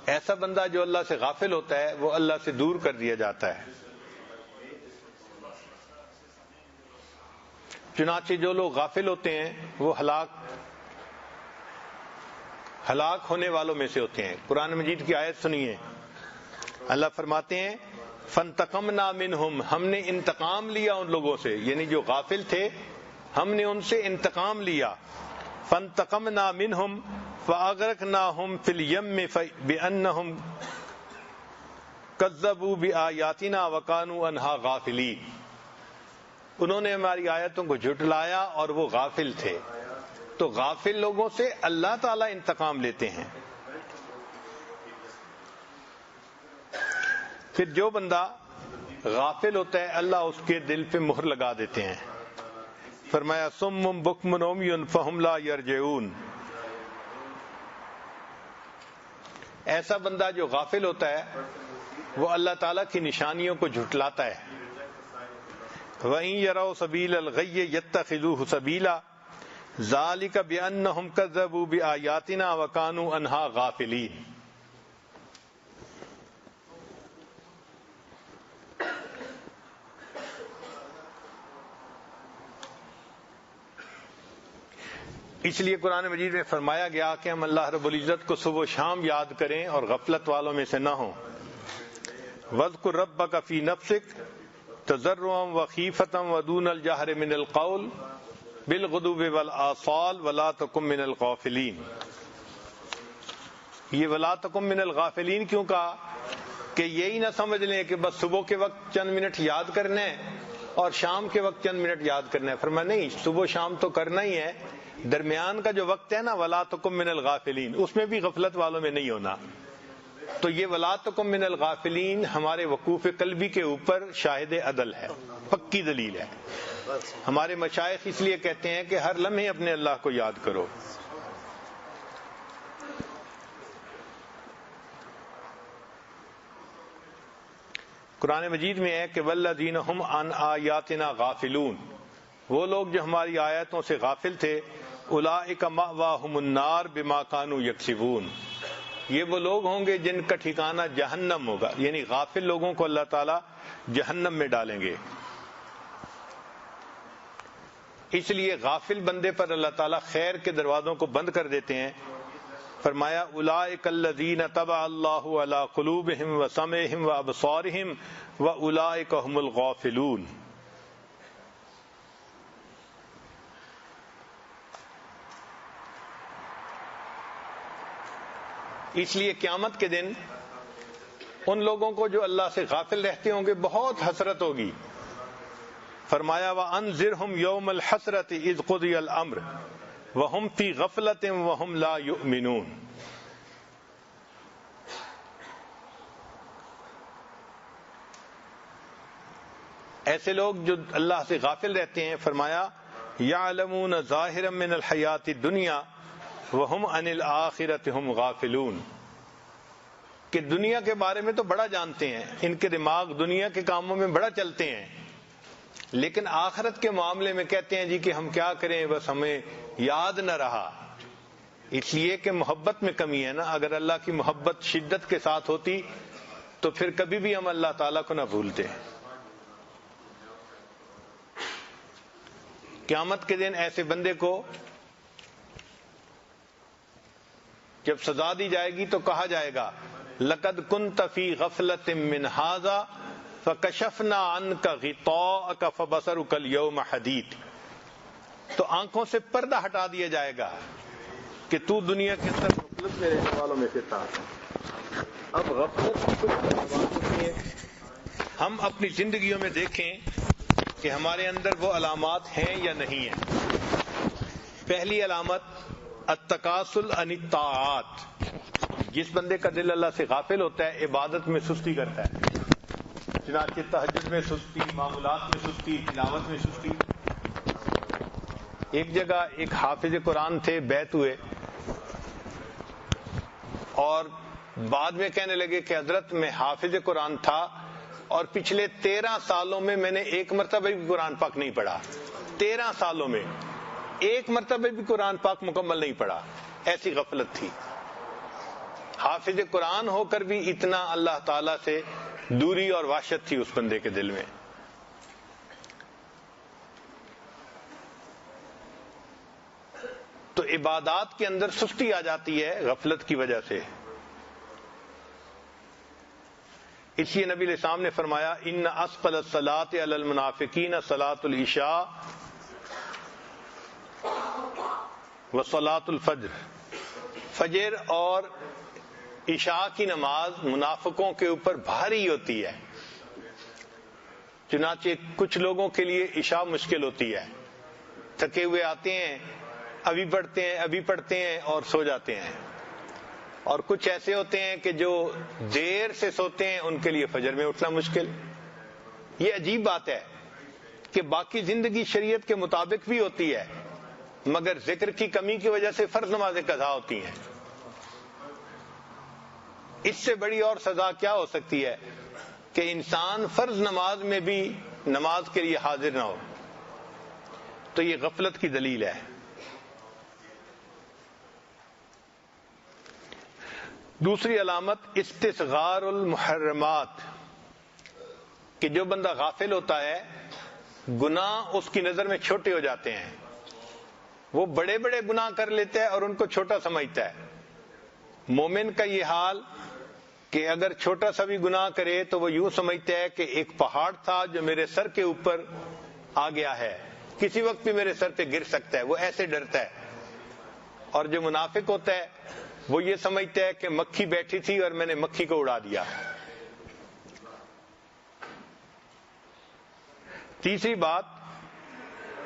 ایسا بندہ جو اللہ سے غافل ہوتا ہے وہ اللہ سے دور کر دیا جاتا ہے. چنانچہ جو لوگ غافل ہوتے ہیں وہ ہلاک ہونے والوں میں سے ہوتے ہیں. قرآن مجید کی آیت سنیے. اللہ فرماتے ہیں فانتقمنا منہم. ہم نے انتقام لیا ان لوگوں سے، یعنی جو غافل تھے ہم نے ان سے انتقام لیا. فانتقمنا منہم فاغرقناہم فی الیم بانہم کذبوا بآیاتنا وکانوا عنہا غافلین. انہوں نے ہماری آیتوں کو جھٹلایا اور وہ غافل تھے. تو غافل لوگوں سے اللہ تعالیٰ انتقام لیتے ہیں. پھر جو بندہ غافل ہوتا ہے اللہ اس کے دل پہ مہر لگا دیتے ہیں. فرمایا صم بکم عمی فہم لا یرجعون. ایسا بندہ جو غافل ہوتا ہے وہ اللہ تعالیٰ کی نشانیوں کو جھٹلاتا ہے. وَإِن يَرَوْا سَبِيلَ الْغَيِّ يَتَّخِذُوهُ سَبِيلًا ذَلِكَ بِأَنَّهُمْ كَذَّبُوا بِآيَاتِنَا وَكَانُوا عَنْهَا غَافِلِينَ. اس لیے قرآن مجید میں فرمایا گیا کہ ہم اللہ رب العزت کو صبح و شام یاد کریں اور غفلت والوں میں سے نہ ہوں. وَاذْكُر رَبَّكَ فِي نَفْسِكَ تَضَرُّعًا وَخِيفَةً وَدُونَ الْجَهْرِ مِنَ الْقَوْلِ بِالْغُدُوِّ وَالْآصَالِ وَلَا تَكُن مِّنَ الْغَافِلِينَ. یہ وَلَا تَكُن مِّنَ الْغَافِلِينَ کیوں کہا؟ کہ یہی نہ سمجھ لیں کہ بس صبح کے وقت چند منٹ یاد کرنا ہے اور شام کے وقت چند منٹ یاد کرنا ہے. فرمایا نہیں، صبح و شام تو کرنا ہی ہے، درمیان کا جو وقت ہے نا وَلَا تَكُن مِّنَ الْغَافِلِينَ، اس میں بھی غفلت والوں میں نہیں ہونا. تو یہ وَلَا تَكُن مِّنَ الْغَافِلِينَ ہمارے وقوف قلبی کے اوپر شاہد عدل ہے، پکی دلیل ہے. ہمارے مشائخ اس لیے کہتے ہیں کہ ہر لمحے اپنے اللہ کو یاد کرو. قرآن مجید میں ہے کہ وَالَّذِينَ هُمْ عَنْ آيَاتِنَا غَافِلُونَ، وہ لوگ جو ہماری آیاتوں سے غافل تھے. أُولَئِكَ مَأْوَاهُمُ النَّارُ بِمَا كَانُوا يَكْسِبُونَ، یہ وہ لوگ ہوں گے جن کا ٹھکانہ جہنم ہوگا، یعنی غافل لوگوں کو اللہ تعالیٰ جہنم میں ڈالیں گے. اس لیے غافل بندے پر اللہ تعالیٰ خیر کے دروازوں کو بند کر دیتے ہیں. فرمایا اولئک الذین طبع اللہ علی قلوبہم وسمعہم وابصارہم واولئک هم الغافلون. اس لیے قیامت کے دن ان لوگوں کو جو اللہ سے غافل رہتے ہوں گے بہت حسرت ہوگی. فرمایا وَأَنذِرْهُمْ يَوْمَ الْحَسْرَةِ إِذْ قُضِيَ الْأَمْرُ وَهُمْ فِي غَفْلَةٍ وَهُمْ لَا يُؤْمِنُونَ. ایسے لوگ جو اللہ سے غافل رہتے ہیں، فرمایا يَعْلَمُونَ ظَاهِرًا مِنَ الْحَيَاةِ الدُّنْيَا وَهُمْ عَنِ الْآخِرَةِ هُمْ غَافِلُونَ. کہ دنیا کے بارے میں تو بڑا جانتے ہیں، ان کے دماغ دنیا کے کاموں میں بڑا چلتے ہیں، لیکن آخرت کے معاملے میں کہتے ہیں جی کہ ہم کیا کریں، بس ہمیں یاد نہ رہا. اس لیے کہ محبت میں کمی ہے نا. اگر اللہ کی محبت شدت کے ساتھ ہوتی تو پھر کبھی بھی ہم اللہ تعالیٰ کو نہ بھولتے. قیامت کے دن ایسے بندے کو جب سزا دی جائے گی تو کہا جائے گا لَقَدْ كُنْتَ فِي غَفْلَةٍ مِّنْ هَٰذَا فَكَشَفْنَا عَنْكَ غِطَاءَكَ فَبَصَرُكَ الْيَوْمَ حَدِيدٌ. تو آنکھوں سے پردہ ہٹا دیا جائے گا کہ تو دنیا کے اندر غفلت میں رہنے والوں میں سے تھا. اب غفلت کی کچھ علامات ہوتی ہیں، ہم اپنی زندگیوں میں دیکھیں کہ ہمارے اندر وہ علامات ہیں یا نہیں ہیں. پہلی علامت التکاسل عن الطاعات. جس بندے کا دل اللہ سے غافل ہوتا ہے عبادت میں سستی کرتا ہے. چنانچہ تہجد میں سستی، معمولات میں سستی، تلاوت میں سستی. ایک جگہ ایک حافظ قرآن تھے، بیعت ہوئے اور بعد میں کہنے لگے کہ حضرت میں حافظ قرآن تھا اور پچھلے 13 سالوں میں میں نے ایک مرتبہ بھی قرآن پاک نہیں پڑھا. 13 سالوں میں ایک مرتبہ بھی قرآن پاک مکمل نہیں پڑھا. ایسی غفلت تھی. حافظ قرآن ہو کر بھی اتنا اللہ تعالیٰ سے دوری اور وحشت تھی اس بندے کے دل میں. تو عبادات کے اندر سستی آ جاتی ہے غفلت کی وجہ سے. اس لیے نبی علیہ السلام نے فرمایا ان اسقل الصلاۃ علی المنافقین صلاۃ العشاء وصلاۃ الفجر. فجر اور عشاء کی نماز منافقوں کے اوپر بھاری ہوتی ہے. چنانچہ کچھ لوگوں کے لیے عشاء مشکل ہوتی ہے، تھکے ہوئے آتے ہیں، ابھی پڑھتے ہیں اور سو جاتے ہیں. اور کچھ ایسے ہوتے ہیں کہ جو دیر سے سوتے ہیں، ان کے لیے فجر میں اٹھنا مشکل. یہ عجیب بات ہے کہ باقی زندگی شریعت کے مطابق بھی ہوتی ہے مگر ذکر کی کمی کی وجہ سے فرض نمازیں قضا ہوتی ہیں. اس سے بڑی اور سزا کیا ہو سکتی ہے کہ انسان فرض نماز میں بھی نماز کے لیے حاضر نہ ہو. تو یہ غفلت کی دلیل ہے. دوسری علامت استصغار المحرمات، کہ جو بندہ غافل ہوتا ہے گناہ اس کی نظر میں چھوٹے ہو جاتے ہیں. وہ بڑے بڑے گناہ کر لیتا ہے اور ان کو چھوٹا سمجھتا ہے. مومن کا یہ حال کہ اگر چھوٹا سا بھی گناہ کرے تو وہ یوں سمجھتا ہے کہ ایک پہاڑ تھا جو میرے سر کے اوپر آ گیا ہے، کسی وقت بھی میرے سر پہ گر سکتا ہے، وہ ایسے ڈرتا ہے. اور جو منافق ہوتا ہے وہ یہ سمجھتا ہے کہ مکھی بیٹھی تھی اور میں نے مکھی کو اڑا دیا. تیسری بات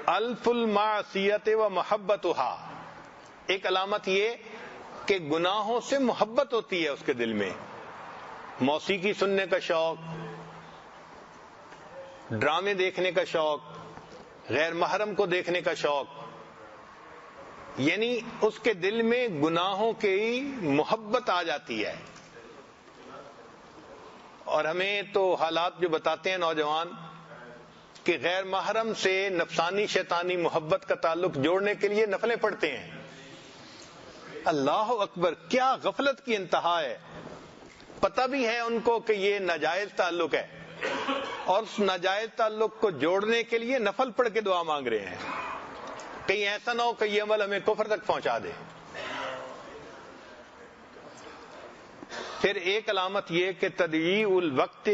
الف المعصیت و محبتها، ایک علامت یہ کہ گناہوں سے محبت ہوتی ہے اس کے دل میں. موسیقی سننے کا شوق، ڈرامے دیکھنے کا شوق، غیر محرم کو دیکھنے کا شوق، یعنی اس کے دل میں گناہوں کی محبت آ جاتی ہے. اور ہمیں تو حالات جو بتاتے ہیں نوجوان کہ غیر محرم سے نفسانی شیطانی محبت کا تعلق جوڑنے کے لیے نفلیں پڑھتے ہیں. اللہ اکبر، کیا غفلت کی انتہا ہے. پتہ بھی ہے ان کو کہ یہ ناجائز تعلق ہے اور اس ناجائز تعلق کو جوڑنے کے لیے نفل پڑھ کے دعا مانگ رہے ہیں. کہیں ایسا نہ ہو کہ یہ عمل ہمیں کفر تک پہنچا دے. پھر ایک علامت یہ کہ تضییع الوقت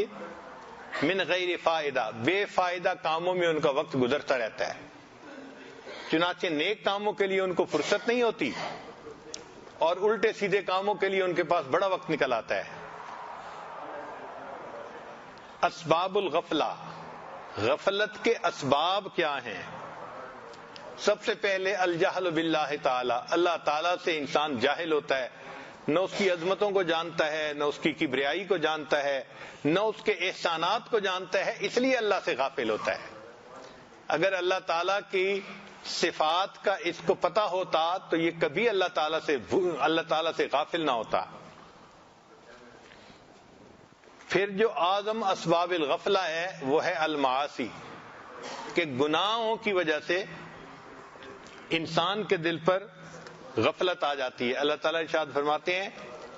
من غیر فائدہ، بے فائدہ کاموں میں ان کا وقت گزرتا رہتا ہے. چنانچہ نیک کاموں کے لیے ان کو فرصت نہیں ہوتی اور الٹے سیدھے کاموں کے لیے ان کے پاس بڑا وقت نکل آتا ہے. اسباب الغفلہ، غفلت کے اسباب کیا ہیں؟ سب سے پہلے الجہل باللہ تعالی، اللہ تعالی سے انسان جاہل ہوتا ہے، نہ اس کی عظمتوں کو جانتا ہے، نہ اس کی کبریائی کو جانتا ہے، نہ اس کے احسانات کو جانتا ہے، اس لیے اللہ سے غافل ہوتا ہے. اگر اللہ تعالیٰ کی صفات کا اس کو پتہ ہوتا تو یہ کبھی اللہ تعالیٰ سے غافل نہ ہوتا. پھر جو اعظم اسباب الغفلہ ہے وہ ہے المعاصی، کہ گناہوں کی وجہ سے انسان کے دل پر غفلت آ جاتی ہے. اللہ تعالیٰ ارشاد فرماتے ہیں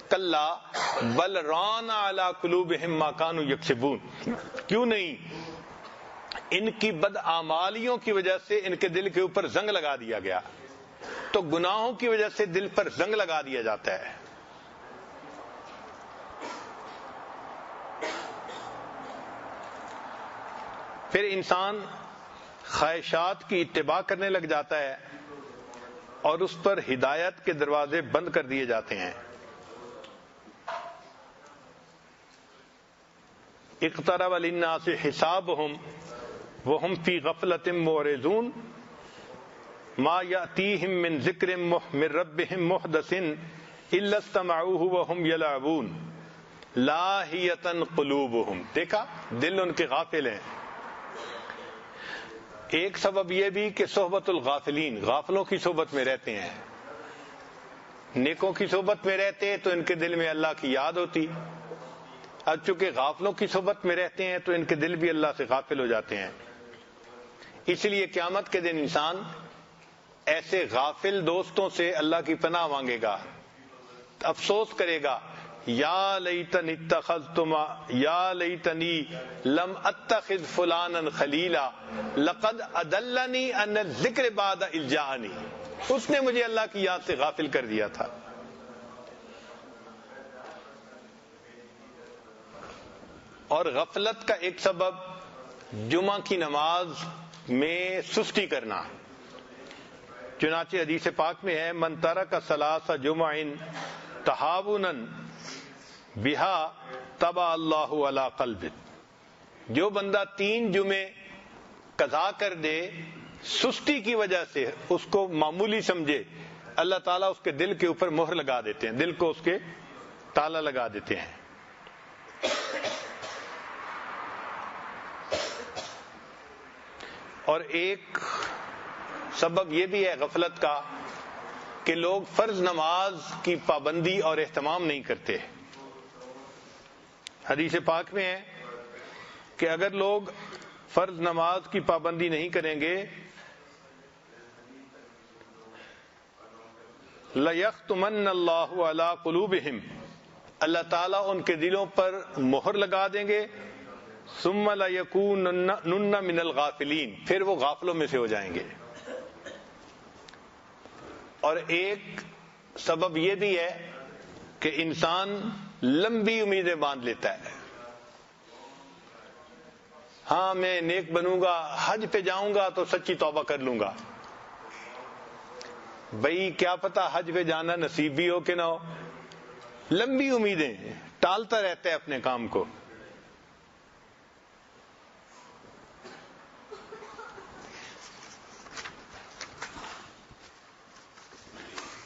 کلا بل ران علی قلوبہم ما کانوا یکسبون، کیوں نہیں، ان کی بدعمالیوں کی وجہ سے ان کے دل کے اوپر زنگ لگا دیا گیا. تو گناہوں کی وجہ سے دل پر زنگ لگا دیا جاتا ہے. پھر انسان خواہشات کی اتباع کرنے لگ جاتا ہے اور اس پر ہدایت کے دروازے بند کر دیے جاتے ہیں. اقترب للناس حسابهم وهم فی غفلۃ معرضون ما یأتیہم من ذکر من ربہم محدث الا استمعوہ وهم یلعبون لاہیۃ قلوبہم. دیکھا، دل ان کے غافل ہیں. ایک سبب یہ بھی کہ صحبت الغافلین، غافلوں کی صحبت میں رہتے ہیں. نیکوں کی صحبت میں رہتے تو ان کے دل میں اللہ کی یاد ہوتی. اب چونکہ غافلوں کی صحبت میں رہتے ہیں تو ان کے دل بھی اللہ سے غافل ہو جاتے ہیں. اس لیے قیامت کے دن انسان ایسے غافل دوستوں سے اللہ کی پناہ مانگے گا، افسوس کرے گا، یا لیتنی لم اتخذ فلانا خلیلا لقد اضلنی عن الذکر بعد اذ جاءنی، اس نے مجھے اللہ کی یاد سے غافل کر دیا تھا. اور غفلت کا ایک سبب جمعہ کی نماز میں سستی کرنا. چنانچہ حدیث پاک میں ہے من ترک ثلاث جمع تہاونا بہا طبع اللہ علی قلبہ، جو بندہ 3 جمعے قضا کر دے سستی کی وجہ سے، اس کو معمولی سمجھے، اللہ تعالیٰ اس کے دل کے اوپر مہر لگا دیتے ہیں، دل کو اس کے تالا لگا دیتے ہیں. اور ایک سبب یہ بھی ہے غفلت کا کہ لوگ فرض نماز کی پابندی اور اہتمام نہیں کرتے. حدیث پاک میں ہے کہ اگر لوگ فرض نماز کی پابندی نہیں کریں گے لَيَخْتُمَنَّ اللَّهُ عَلَىٰ قُلُوبِهِمْ، اللہ تعالیٰ ان کے دلوں پر مہر لگا دیں گے. ثُمَّ لَيَكُونُنَّ مِنَ الْغَافِلِينَ، پھر وہ غافلوں میں سے ہو جائیں گے. اور ایک سبب یہ بھی ہے کہ انسان لمبی امیدیں باندھ لیتا ہے. ہاں میں نیک بنوں گا، حج پہ جاؤں گا تو سچی توبہ کر لوں گا. بھئی کیا پتا حج پہ جانا نصیب بھی ہو کہ نہ ہو. لمبی امیدیں، ٹالتا رہتا ہے اپنے کام کو.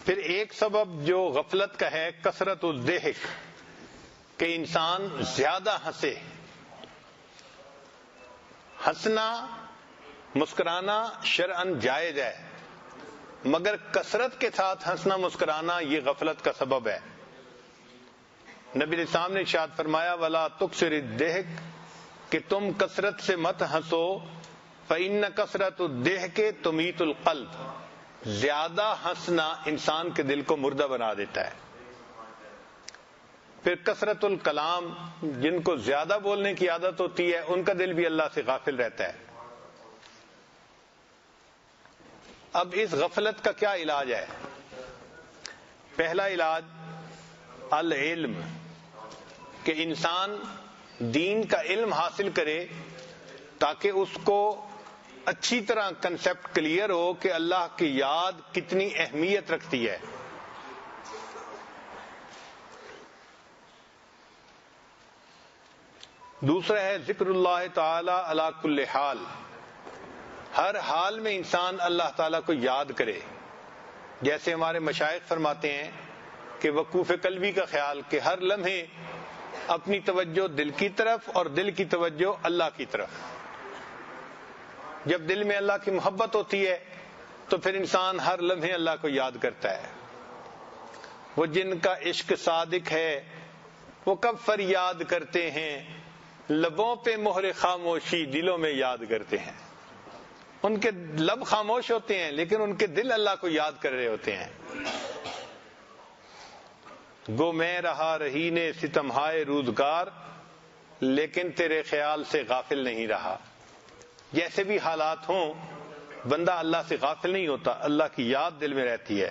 پھر ایک سبب جو غفلت کا ہے کثرت الضحک، کہ انسان زیادہ ہنسے. ہنسنا، مسکرانا شرعاً جائز ہے، مگر کثرت کے ساتھ ہنسنا مسکرانا یہ غفلت کا سبب ہے. نبی علیہ السلام نے ارشاد فرمایا وَلَا تُكْثِرِ الضحك، کہ تم کثرت سے مت ہنسو. فَإِنَّ كَثْرَةَ الضحك تُمِيتُ الْقَلْبَ، زیادہ ہنسنا انسان کے دل کو مردہ بنا دیتا ہے. پھر کثرت الکلام، جن کو زیادہ بولنے کی عادت ہوتی ہے ان کا دل بھی اللہ سے غافل رہتا ہے. اب اس غفلت کا کیا علاج ہے؟ پہلا علاج العلم، کہ انسان دین کا علم حاصل کرے تاکہ اس کو اچھی طرح کنسپٹ کلیئر ہو کہ اللہ کی یاد کتنی اہمیت رکھتی ہے. دوسرا ہے ذکر اللہ تعالی علی کل حال، ہر حال میں انسان اللہ تعالیٰ کو یاد کرے. جیسے ہمارے مشائخ فرماتے ہیں کہ وقوف قلبی کا خیال، کہ ہر لمحے اپنی توجہ دل کی طرف اور دل کی توجہ اللہ کی طرف. جب دل میں اللہ کی محبت ہوتی ہے تو پھر انسان ہر لمحے اللہ کو یاد کرتا ہے. وہ جن کا عشق صادق ہے وہ کب فریاد کرتے ہیں، لبوں پہ مہر خاموشی دلوں میں یاد کرتے ہیں. ان کے لب خاموش ہوتے ہیں لیکن ان کے دل اللہ کو یاد کر رہے ہوتے ہیں. گو میں رہا رہینے ستمہائے روزگار، لیکن تیرے خیال سے غافل نہیں رہا. جیسے بھی حالات ہوں بندہ اللہ سے غافل نہیں ہوتا، اللہ کی یاد دل میں رہتی ہے.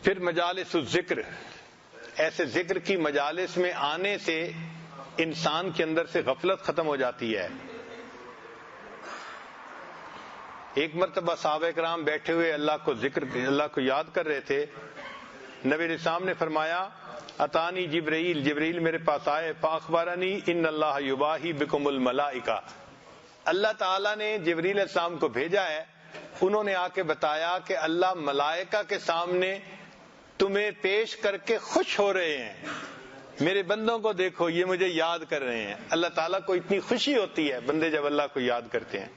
پھر مجالس الذکر، ایسے ذکر کی مجالس میں آنے سے انسان کے اندر سے غفلت ختم ہو جاتی ہے. ایک مرتبہ صحابہ کرام بیٹھے ہوئے اللہ کو یاد کر رہے تھے. نبی علیہ السلام نے فرمایا اتانی جبریل میرے پاس آئے، فاخبرنی ان اللہ یباہی بکم الملائکہ، اللہ تعالیٰ نے جبریل علیہ السلام کو بھیجا ہے، انہوں نے آ کے بتایا کہ اللہ ملائکہ کے سامنے تمہیں پیش کر کے خوش ہو رہے ہیں. میرے بندوں کو دیکھو یہ مجھے یاد کر رہے ہیں. اللہ تعالیٰ کو اتنی خوشی ہوتی ہے بندے جب اللہ کو یاد کرتے ہیں.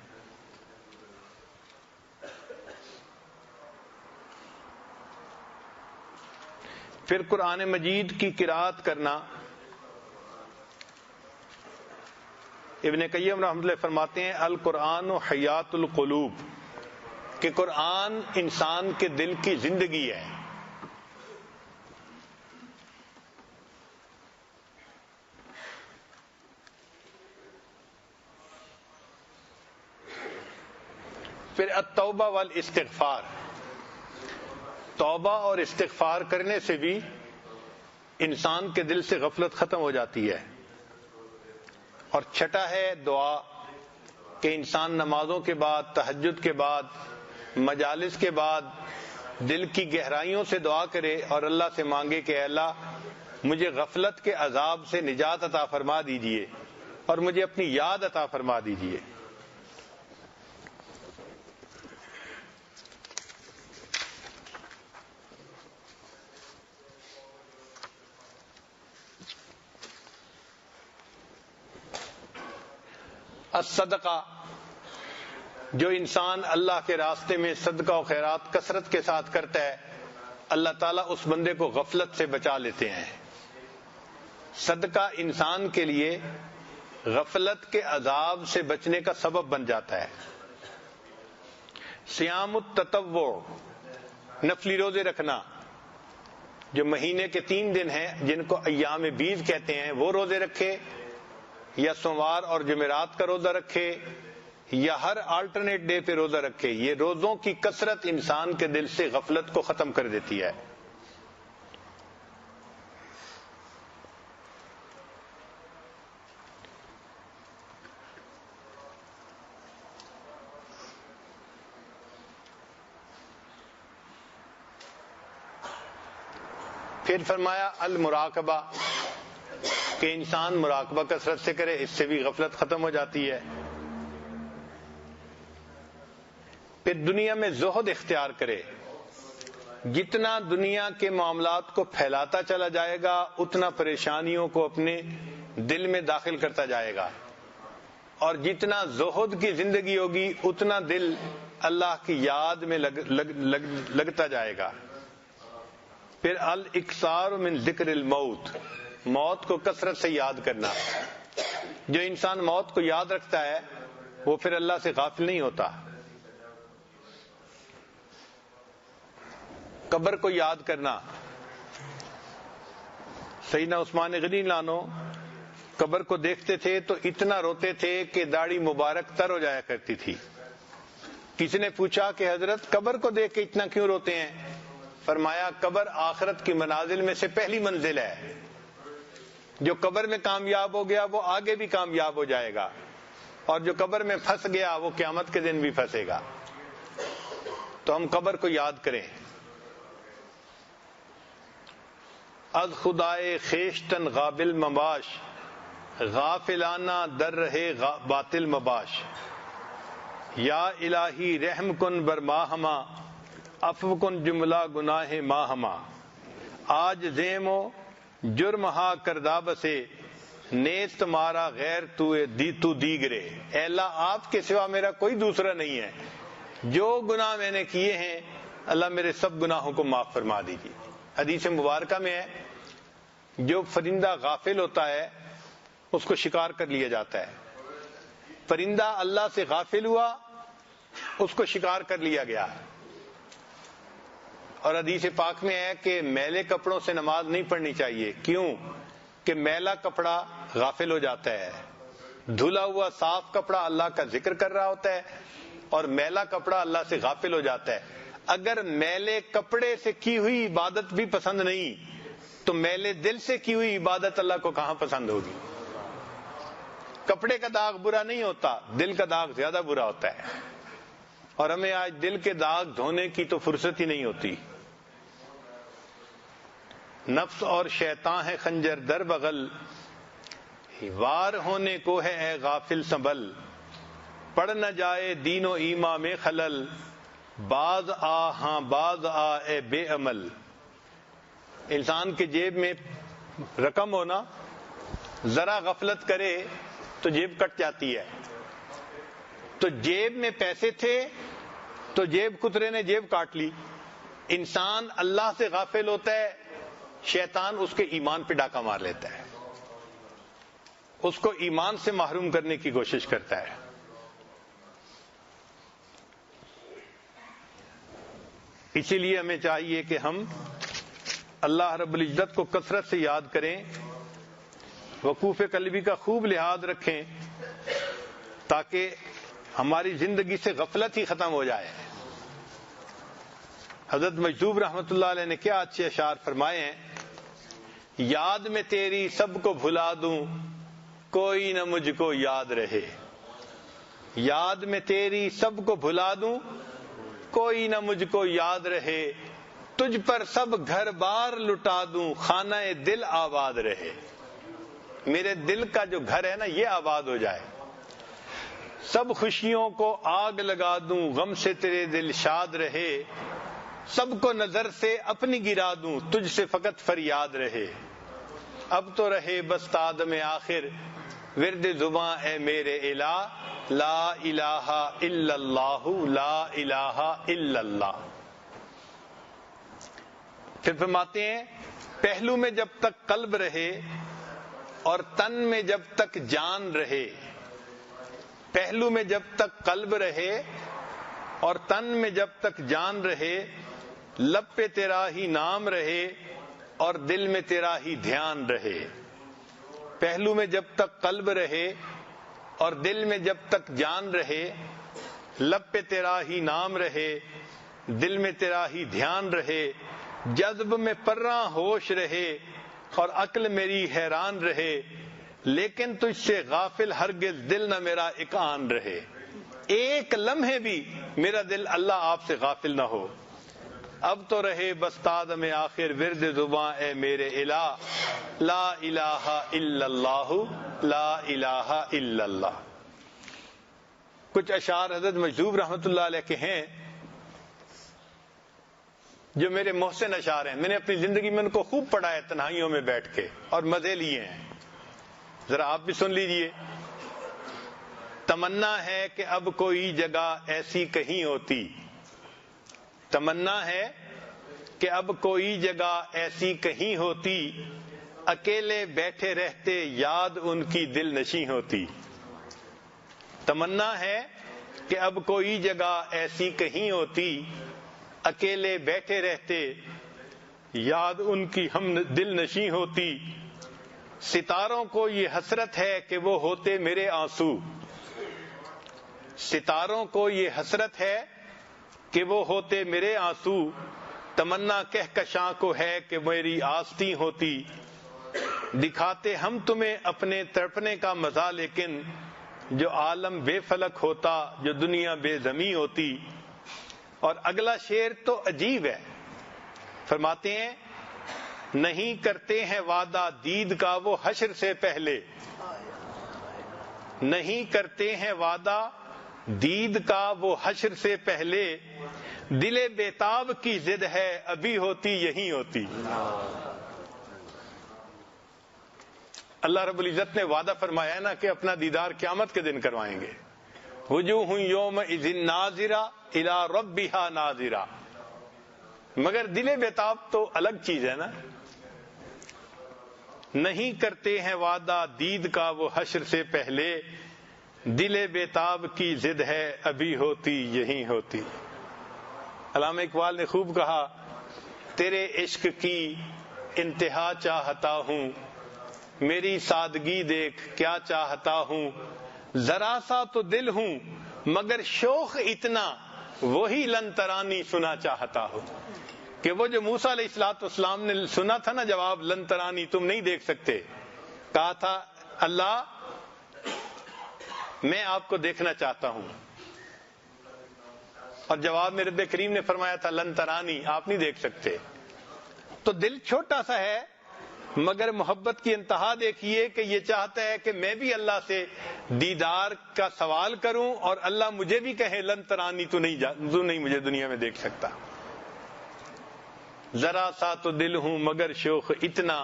پھر قرآن مجید کی قرأت کرنا. ابن قیم رحمۃ اللہ فرماتے ہیں القرآن حیات القلوب، کہ قرآن انسان کے دل کی زندگی ہے. پھر التوبہ والاستغفار، توبہ اور استغفار کرنے سے بھی انسان کے دل سے غفلت ختم ہو جاتی ہے. اور چھٹا ہے دعا، کہ انسان نمازوں کے بعد، تہجد کے بعد، مجالس کے بعد دل کی گہرائیوں سے دعا کرے اور اللہ سے مانگے کہ اے اللہ مجھے غفلت کے عذاب سے نجات عطا فرما دیجئے اور مجھے اپنی یاد عطا فرما دیجئے. الصدقہ، جو انسان اللہ کے راستے میں صدقہ و خیرات کثرت کے ساتھ کرتا ہے اللہ تعالیٰ اس بندے کو غفلت سے بچا لیتے ہیں۔ صدقہ انسان کے لیے غفلت کے عذاب سے بچنے کا سبب بن جاتا ہے۔ صیام التطوع، نفلی روزے رکھنا، جو مہینے کے 3 دن ہیں جن کو ایام بیض کہتے ہیں، وہ روزے رکھے، یا سوموار اور جمعرات کا روزہ رکھے، یا ہر آلٹرنیٹ ڈے پہ روزہ رکھے۔ یہ روزوں کی کثرت انسان کے دل سے غفلت کو ختم کر دیتی ہے۔ پھر فرمایا المراقبہ، کہ انسان مراقبہ کثرت سے کرے، اس سے بھی غفلت ختم ہو جاتی ہے۔ پھر دنیا میں زہد اختیار کرے، جتنا دنیا کے معاملات کو پھیلاتا چلا جائے گا اتنا پریشانیوں کو اپنے دل میں داخل کرتا جائے گا، اور جتنا زہد کی زندگی ہوگی اتنا دل اللہ کی یاد میں لگتا جائے گا۔ پھر الاکثار من ذکر الموت، موت کو کثرت سے یاد کرنا۔ جو انسان موت کو یاد رکھتا ہے وہ پھر اللہ سے غافل نہیں ہوتا۔ قبر کو یاد کرنا، سیدنا عثمان غنی لانو قبر کو دیکھتے تھے تو اتنا روتے تھے کہ داڑھی مبارک تر ہو جایا کرتی تھی۔ کسی نے پوچھا کہ حضرت قبر کو دیکھ کے اتنا کیوں روتے ہیں؟ فرمایا قبر آخرت کی منازل میں سے پہلی منزل ہے، جو قبر میں کامیاب ہو گیا وہ آگے بھی کامیاب ہو جائے گا، اور جو قبر میں پھنس گیا وہ قیامت کے دن بھی پھنسے گا۔ تو ہم قبر کو یاد کریں۔ از خدائے خیشتن غابل مباش، غافلانہ در رہے باطل مباش، یا الہی رحم کن بر ماہما، عفو کن جملہ گناہ ماہما، آج زیم و جرم ہا کردہ بسے، نیست مارا غیر تو دیگرے۔ اے اللہ آپ کے سوا میرا کوئی دوسرا نہیں ہے، جو گناہ میں نے کیے ہیں اللہ میرے سب گناہوں کو معاف فرما دیجیے۔ حدیث مبارکہ میں ہے جو پرندہ غافل ہوتا ہے اس کو شکار کر لیا جاتا ہے۔ پرندہ اللہ سے غافل ہوا، اس کو شکار کر لیا گیا۔ اور حدیث پاک میں ہے کہ میلے کپڑوں سے نماز نہیں پڑھنی چاہیے۔ کیوں؟ کہ میلا کپڑا غافل ہو جاتا ہے، دھلا ہوا صاف کپڑا اللہ کا ذکر کر رہا ہوتا ہے، اور میلا کپڑا اللہ سے غافل ہو جاتا ہے۔ اگر میلے کپڑے سے کی ہوئی عبادت بھی پسند نہیں تو میلے دل سے کی ہوئی عبادت اللہ کو کہاں پسند ہوگی؟ کپڑے کا داغ برا نہیں ہوتا، دل کا داغ زیادہ برا ہوتا ہے، اور ہمیں آج دل کے داغ دھونے کی تو فرصت ہی نہیں ہوتی۔ نفس اور شیطان ہے خنجر در بغل، وار ہونے کو ہے اے غافل سنبھل، پڑ نہ جائے دین و ایماں میں خلل، باز آ ہاں باز آ اے بے عمل۔ انسان کے جیب میں رقم ہونا، ذرا غفلت کرے تو جیب کٹ جاتی ہے۔ تو جیب میں پیسے تھے تو جیب کترے نے جیب کاٹ لی۔ انسان اللہ سے غافل ہوتا ہے، شیطان اس کے ایمان پہ ڈاکہ مار لیتا ہے، اس کو ایمان سے محروم کرنے کی کوشش کرتا ہے۔ اسی لیے ہمیں چاہیے کہ ہم اللہ رب العزت کو کثرت سے یاد کریں، وقوف قلبی کا خوب لحاظ رکھیں، تاکہ ہماری زندگی سے غفلت ہی ختم ہو جائے۔ حضرت مجذوب رحمۃ اللہ علیہ نے کیا اچھے اشعار فرمائے ہیں، یاد میں تیری سب کو بھلا دوں کوئی نہ مجھ کو یاد رہے، یاد میں تیری سب کو بھلا دوں کوئی نہ مجھ کو یاد رہے، تجھ پر سب گھر بار لٹا دوں خانہ دل آباد رہے۔ میرے دل کا جو گھر ہے نا یہ آباد ہو جائے، سب خوشیوں کو آگ لگا دوں غم سے تیرے دل شاد رہے، سب کو نظر سے اپنی گرا دوں تجھ سے فقط فریاد رہے، اب تو رہے بس تادم آخر ورد زباں اے میرے الہ، لا الہ الا اللہ، لا الہ الا اللہ۔ پھر فرماتے ہیں پہلو میں جب تک قلب رہے اور تن میں جب تک جان رہے، پہلو میں جب تک قلب رہے اور تن میں جب تک جان رہے، لب پہ تیرا ہی نام رہے اور دل میں تیرا ہی دھیان رہے۔ پہلو میں جب تک قلب رہے اور دل میں جب تک جان رہے، لب پہ تیرا ہی نام رہے، دل میں تیرا ہی دھیان رہے، جذب میں پراں ہوش رہے اور عقل میری حیران رہے، لیکن تجھ سے غافل ہرگز دل نہ میرا ایک آن رہے۔ ایک لمحے بھی میرا دل اللہ آپ سے غافل نہ ہو۔ اب تو رہے بس تادم آخر ورد زباں اے میرے الہ، لا الہ الا اللہ، لا الہ الا اللہ۔ کچھ اشعار حضرت مجذوب رحمۃ اللہ علیہ کے ہیں جو میرے محسن اشعار ہیں، میں نے اپنی زندگی میں ان کو خوب پڑھا ہے تنہائیوں میں بیٹھ کے اور مزے لیے ہیں، ذرا آپ بھی سن لیجئے۔ تمنا ہے کہ اب کوئی جگہ ایسی کہیں ہوتی، تمنا ہے کہ اب کوئی جگہ ایسی کہیں ہوتی، اکیلے بیٹھے رہتے یاد ان کی دل نشیں ہوتی۔ تمنا ہے کہ اب کوئی جگہ ایسی کہیں ہوتی، اکیلے بیٹھے رہتے یاد ان کی ہم دل نشیں ہوتی۔ ستاروں کو یہ حسرت ہے کہ وہ ہوتے میرے آنسو، ستاروں کو یہ حسرت ہے کہ وہ ہوتے میرے آنسو، تمنا کہکشاں کو ہے کہ میری آستی ہوتی۔ دکھاتے ہم تمہیں اپنے تڑپنے کا مزہ، لیکن جو عالم بے فلک ہوتا، جو دنیا بے زمیں ہوتی۔ اور اگلا شعر تو عجیب ہے، فرماتے ہیں نہیں کرتے ہیں وعدہ دید کا وہ حشر سے پہلے، نہیں کرتے ہیں وعدہ دید کا وہ حشر سے پہلے، دل بیتاب کی ضد ہے ابھی ہوتی یہی ہوتی۔ اللہ رب العزت نے وعدہ فرمایا ہے نا کہ اپنا دیدار قیامت کے دن کروائیں گے۔ وجوہ یومئذ ناظرہ الی ربہا ناظرہ، مگر دل بیتاب تو الگ چیز ہے نا۔ نہیں کرتے ہیں وعدہ دید کا وہ حشر سے پہلے، دل بیتاب کی ضد ہے ابھی ہوتی یہی ہوتی۔ علامہ اقبال نے خوب کہا تیرے عشق کی انتہا چاہتا ہوں، میری سادگی دیکھ کیا چاہتا ہوں، ذرا سا تو دل ہوں مگر شوق اتنا، وہی لن ترانی سنا چاہتا ہوں۔ کہ وہ جو موسیٰ علیہ السلام نے سنا تھا نا جواب، لن ترانی تم نہیں دیکھ سکتے، کہا تھا اللہ میں آپ کو دیکھنا چاہتا ہوں، اور جواب میں رب کریم نے فرمایا تھا لن ترانی، آپ نہیں دیکھ سکتے۔ تو دل چھوٹا سا ہے مگر محبت کی انتہا دیکھیے کہ یہ چاہتا ہے کہ میں بھی اللہ سے دیدار کا سوال کروں اور اللہ مجھے بھی کہے لن ترانی، تو نہیں مجھے دنیا میں دیکھ سکتا۔ ذرا سا تو دل ہوں مگر شوق اتنا،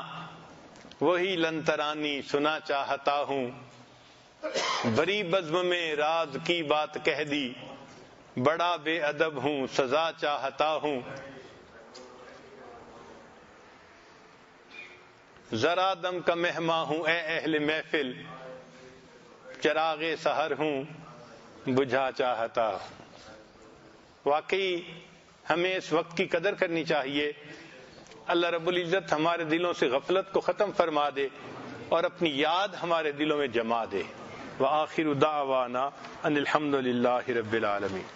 وہی لن ترانی سنا چاہتا ہوں، بری بزم میں راز کی بات کہہ دی، بڑا بے ادب ہوں سزا چاہتا ہوں، ذرا دم کا مہماں ہوں اے اہل محفل، چراغ سحر ہوں بجھا چاہتا ہوں۔ واقعی ہمیں اس وقت کی قدر کرنی چاہیے۔ اللہ رب العزت ہمارے دلوں سے غفلت کو ختم فرما دے اور اپنی یاد ہمارے دلوں میں جما دے۔ وآخر دعوانا ان الحمد للہ رب العالمین۔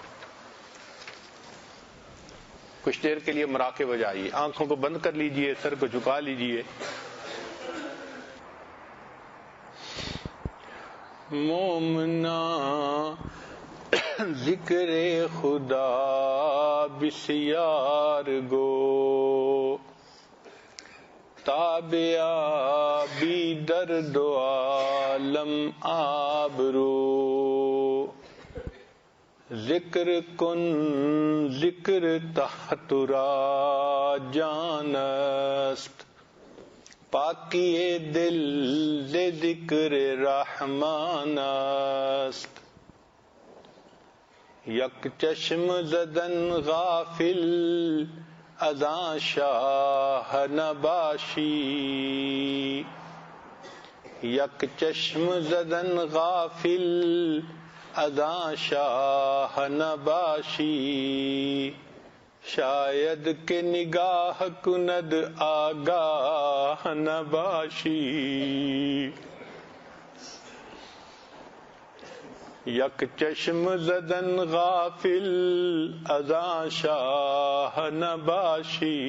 کچھ دیر کے لیے مراقب ہو جائیے، آنکھوں کو بند کر لیجئے، سر کو جھکا لیجئے۔ مومنا ذکر خدا بسیار گو، تابعہ بی درد و عالم آبرو، ذکر کن ذکر تحت را جانست، پاکی دل ز ذکر رحمان است. یک چشم زدن غافل از آن شاه نباشی. یک چشم زدن غافل از آن شاہ نباشی. شاید کہ نگاہ کند آگاہ نباشی. یک چشم زدن غافل از آن شاہ نباشی.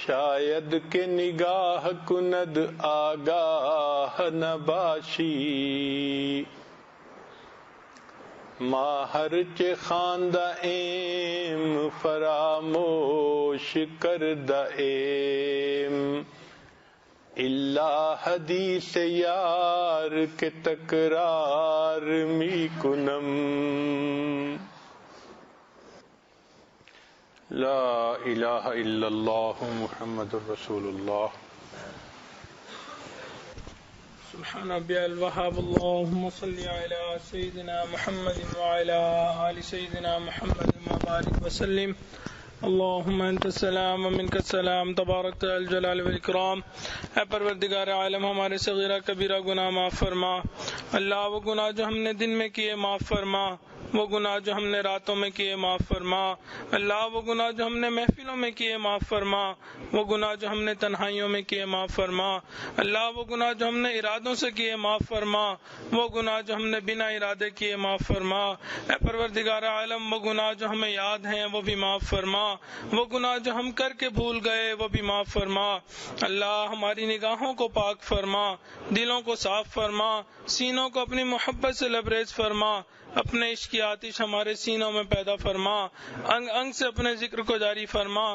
شاید کہ نگاہ کند آگاہ نباشی. ما ہرچ خواندہ ایم فراموش کردہ ایم. الا حدیث یار کے تکرار می کنم. لا الہ الا اللہ محمد الرسول اللہ. سبحان ربی الوہاب. اللہم صلی علی سیدنا محمد وعلی آل سیدنا محمد وبارک وسلم. اللہم انت السلام ومنک السلام تبارک الجلال والاکرام. اے پروردگار عالم ہمارے صغیرہ کبیرہ گناہ معاف فرما. اللہ وہ گناہ جو ہم نے دن میں کیے معاف فرما. وہ گناہ جو ہم نے راتوں میں کیے معاف فرما. اللہ وہ گناہ جو ہم نے محفلوں میں کیے معاف فرما. وہ گناہ جو ہم نے تنہائیوں میں کیے معاف فرما. اللہ وہ گناہ جو ہم نے ارادوں سے کیے معاف فرما. وہ گناہ جو ہم نے بنا ارادے کیے معاف فرما. اے پروردگار عالم وہ گناہ جو ہمیں یاد ہیں وہ بھی معاف فرما. وہ گناہ جو ہم کر کے بھول گئے وہ بھی معاف فرما. اللہ ہماری نگاہوں کو پاک فرما. دلوں کو صاف فرما. سینوں کو اپنی محبت سے لبریز فرما. اپنے عشق کی آتش ہمارے سینوں میں پیدا فرما. انگ انگ سے اپنے ذکر کو جاری فرما.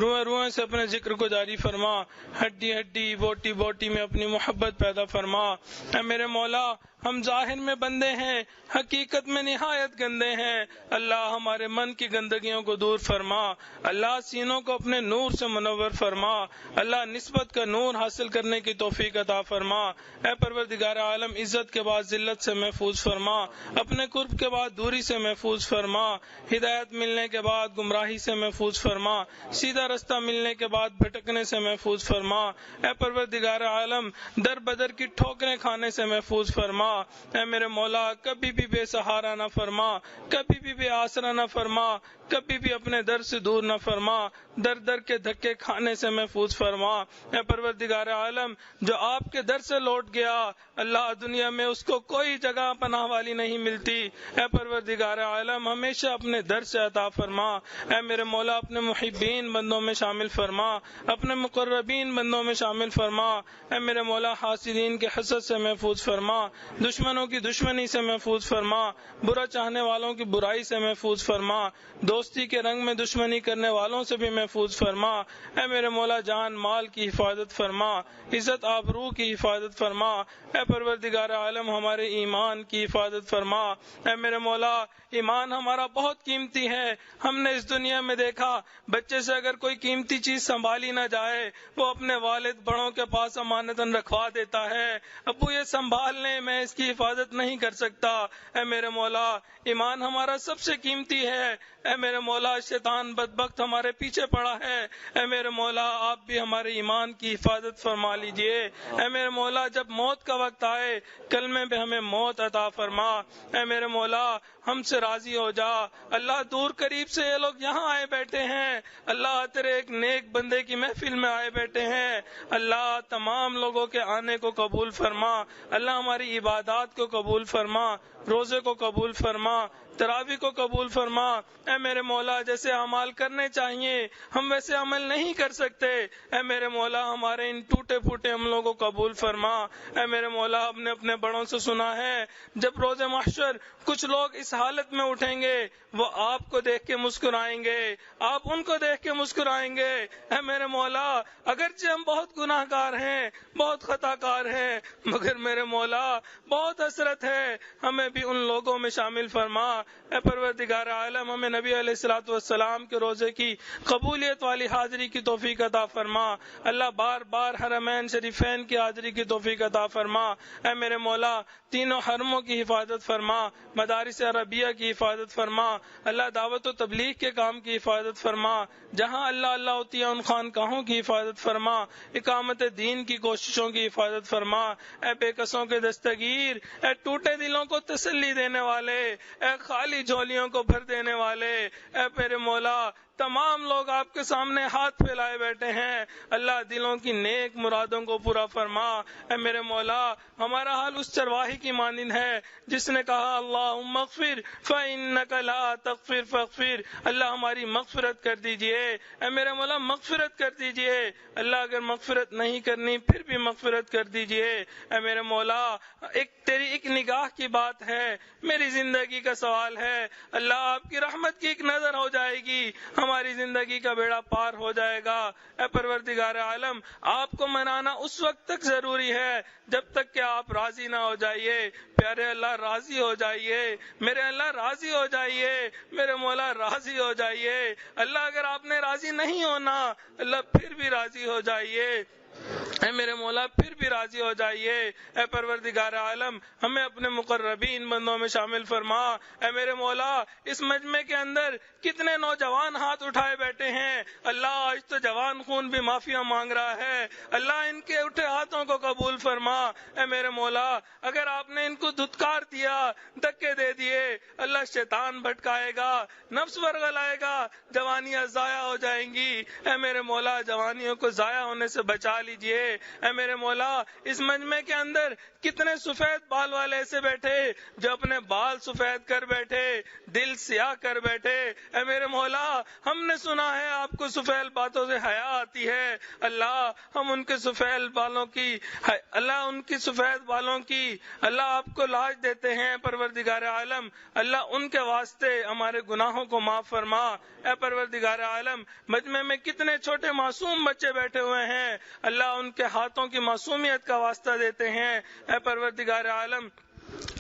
روئے روئے سے اپنے ذکر کو جاری فرما. ہڈی ہڈی بوٹی بوٹی میں اپنی محبت پیدا فرما. اے میرے مولا ہم ظاہر میں بندے ہیں, حقیقت میں نہایت گندے ہیں. اللہ ہمارے من کی گندگیوں کو دور فرما. اللہ سینوں کو اپنے نور سے منور فرما. اللہ نسبت کا نور حاصل کرنے کی توفیق عطا فرما. اے پروردگار عالم عزت کے بعد ذلت سے محفوظ فرما. اپنے قرب کے بعد دوری سے محفوظ فرما. ہدایت ملنے کے بعد گمراہی سے محفوظ فرما. سیدھا رستہ ملنے کے بعد بھٹکنے سے محفوظ فرما. اے پروردگار عالم در بدر کی ٹھوکریں کھانے سے محفوظ فرما. اے میرے مولا کبھی بھی بے سہارا نہ فرما. کبھی بھی بے آسرا نہ فرما. کبھی بھی اپنے در سے دور نہ فرما. در در کے دھکے کھانے سے محفوظ فرما. اے پروردگار عالم جو آپ کے در سے لوٹ گیا اللہ دنیا میں اس کو کوئی جگہ پناہ والی نہیں ملتی. اے پروردگار عالم ہمیشہ اپنے در سے عطا فرما. اے میرے مولا اپنے محبین بندوں میں شامل فرما. اپنے مقربین بندوں میں شامل فرما. اے میرے مولا حاسدین کے حسد سے محفوظ فرما. دشمنوں کی دشمنی سے محفوظ فرما. برا چاہنے والوں کی برائی سے محفوظ فرما. دوستی کے رنگ میں دشمنی کرنے والوں سے بھی محفوظ فرما. اے میرے مولا جان مال کی حفاظت فرما. عزت آبرو کی حفاظت فرما. اے پروردگار عالم ہمارے ایمان کی حفاظت فرما. اے میرے مولا ایمان ہمارا بہت قیمتی ہے. ہم نے اس دنیا میں دیکھا بچے سے اگر کوئی قیمتی چیز سنبھالی نہ جائے وہ اپنے والد بڑوں کے پاس امانتاً رکھوا دیتا ہے. ابو یہ سنبھال لیں میں اس کی حفاظت نہیں کر سکتا. اے میرے مولا ایمان ہمارا سب سے قیمتی ہے. اے میرے مولا شیطان بدبخت ہمارے پیچھے پڑا ہے. اے میرے مولا آپ بھی ہمارے ایمان کی حفاظت فرما لیجئے. اے میرے مولا جب موت کا وقت آئے کلمے پہ ہمیں موت عطا فرما. اے میرے مولا ہم سے راضی ہو جا. اللہ دور قریب سے یہ لوگ یہاں آئے بیٹھے ہیں. اللہ تیرے ایک نیک بندے کی محفل میں آئے بیٹھے ہیں. اللہ تمام لوگوں کے آنے کو قبول فرما. اللہ ہماری عبادات کو قبول فرما. روزے کو قبول فرما. تراویح کو قبول فرما. اے میرے مولا جیسے اعمال کرنے چاہیے ہم ویسے عمل نہیں کر سکتے. اے میرے مولا ہمارے ان ٹوٹے پھوٹے عملوں کو قبول فرما. اے میرے مولا ہم نے اپنے بڑوں سے سنا ہے جب روز محشر کچھ لوگ اس حالت میں اٹھیں گے وہ آپ کو دیکھ کے مسکرائیں گے. آپ ان کو دیکھ کے مسکرائیں گے. اے میرے مولا اگرچہ ہم بہت گناہ گار ہیں بہت خطا کار ہیں مگر میرے مولا بہت حسرت ہے ہمیں بھی ان لوگوں میں شامل فرما اے پروردگار عالم ہمیں نبی علیہ الصلوۃ والسلام کے روزے کی قبولیت والی حاضری کی توفیق عطا فرما. اللہ بار بار حرمین شریفین کی حاضری کی توفیق عطا فرما. اے میرے مولا تینوں حرموں کی حفاظت فرما, مدارس عربیہ کی حفاظت فرما. اللہ دعوت و تبلیغ کے کام کی حفاظت فرما. جہاں اللہ اللہ ہوتی ہے ان خانقاہوں کی حفاظت فرما. اقامت دین کی کوششوں کی حفاظت فرما. اے بے کسوں کے دستگیر, اے ٹوٹے دلوں کو تسلی دینے والے, اے خالی جھولیوں کو بھر دینے والے, اے میرے مولا تمام لوگ آپ کے سامنے ہاتھ پھیلائے بیٹھے ہیں. اللہ دلوں کی نیک مرادوں کو پورا فرما. اے میرے مولا ہمارا حال اس چرواہی کی مانند ہے جس نے کہا اللہم اغفر فإنک لا تغفر فاغفر. اللہ ہماری مغفرت کر دیجئے. اے میرے مولا مغفرت کر دیجئے. اللہ اگر مغفرت نہیں کرنی پھر بھی مغفرت کر دیجئے. اے میرے مولا تیری ایک نگاہ کی بات ہے, میری زندگی کا سوال ہے. اللہ آپ کی رحمت کی ایک نظر ہو جائے گی, ہماری زندگی کا بیڑا پار ہو جائے گا. اے پروردگار عالم آپ کو منانا اس وقت تک ضروری ہے جب تک کہ آپ راضی نہ ہو جائیے. پیارے اللہ راضی ہو جائیے, میرے اللہ راضی ہو جائیے, میرے مولا راضی ہو جائیے. اللہ اگر آپ نے راضی نہیں ہونا اللہ پھر بھی راضی ہو جائیے. اے میرے مولا پھر بھی راضی ہو جائیے. اے پروردگار عالم ہمیں اپنے مقربین بندوں میں شامل فرما. اے میرے مولا اس مجمع کے اندر کتنے نوجوان ہاتھ اٹھائے بیٹھے ہیں. اللہ آج تو جوان خون بھی معافیا مانگ رہا ہے. اللہ ان کے اٹھے ہاتھوں کو قبول فرما. اے میرے مولا اگر آپ نے ان کو دھتکار دیا, دھکے دے دیے, اللہ شیطان بھٹکائے گا, نفس ورگلائے گا, جوانیاں ضائع ہو جائیں گی. اے میرے مولا جوانیوں کو ضائع ہونے سے بچا لیجئے. اے میرے مولا اس مجمع کے اندر کتنے سفید بال والے ایسے بیٹھے جو اپنے بال سفید کر بیٹھے, دل سیاہ کر بیٹھے. اے میرے مولا ہم نے سنا ہے آپ کو سفید باتوں سے حیا آتی ہے. اللہ ہم ان کے سفید بالوں کی اللہ آپ کو لاج دیتے ہیں. پروردگار عالم اللہ ان کے واسطے ہمارے گناہوں کو معاف فرما. اے پروردگار عالم مجمع میں کتنے چھوٹے معصوم بچے بیٹھے ہوئے ہیں, اللہ ان کے ہاتھوں کی معصومیت کا واسطہ دیتے ہیں. اے پروردگار عالم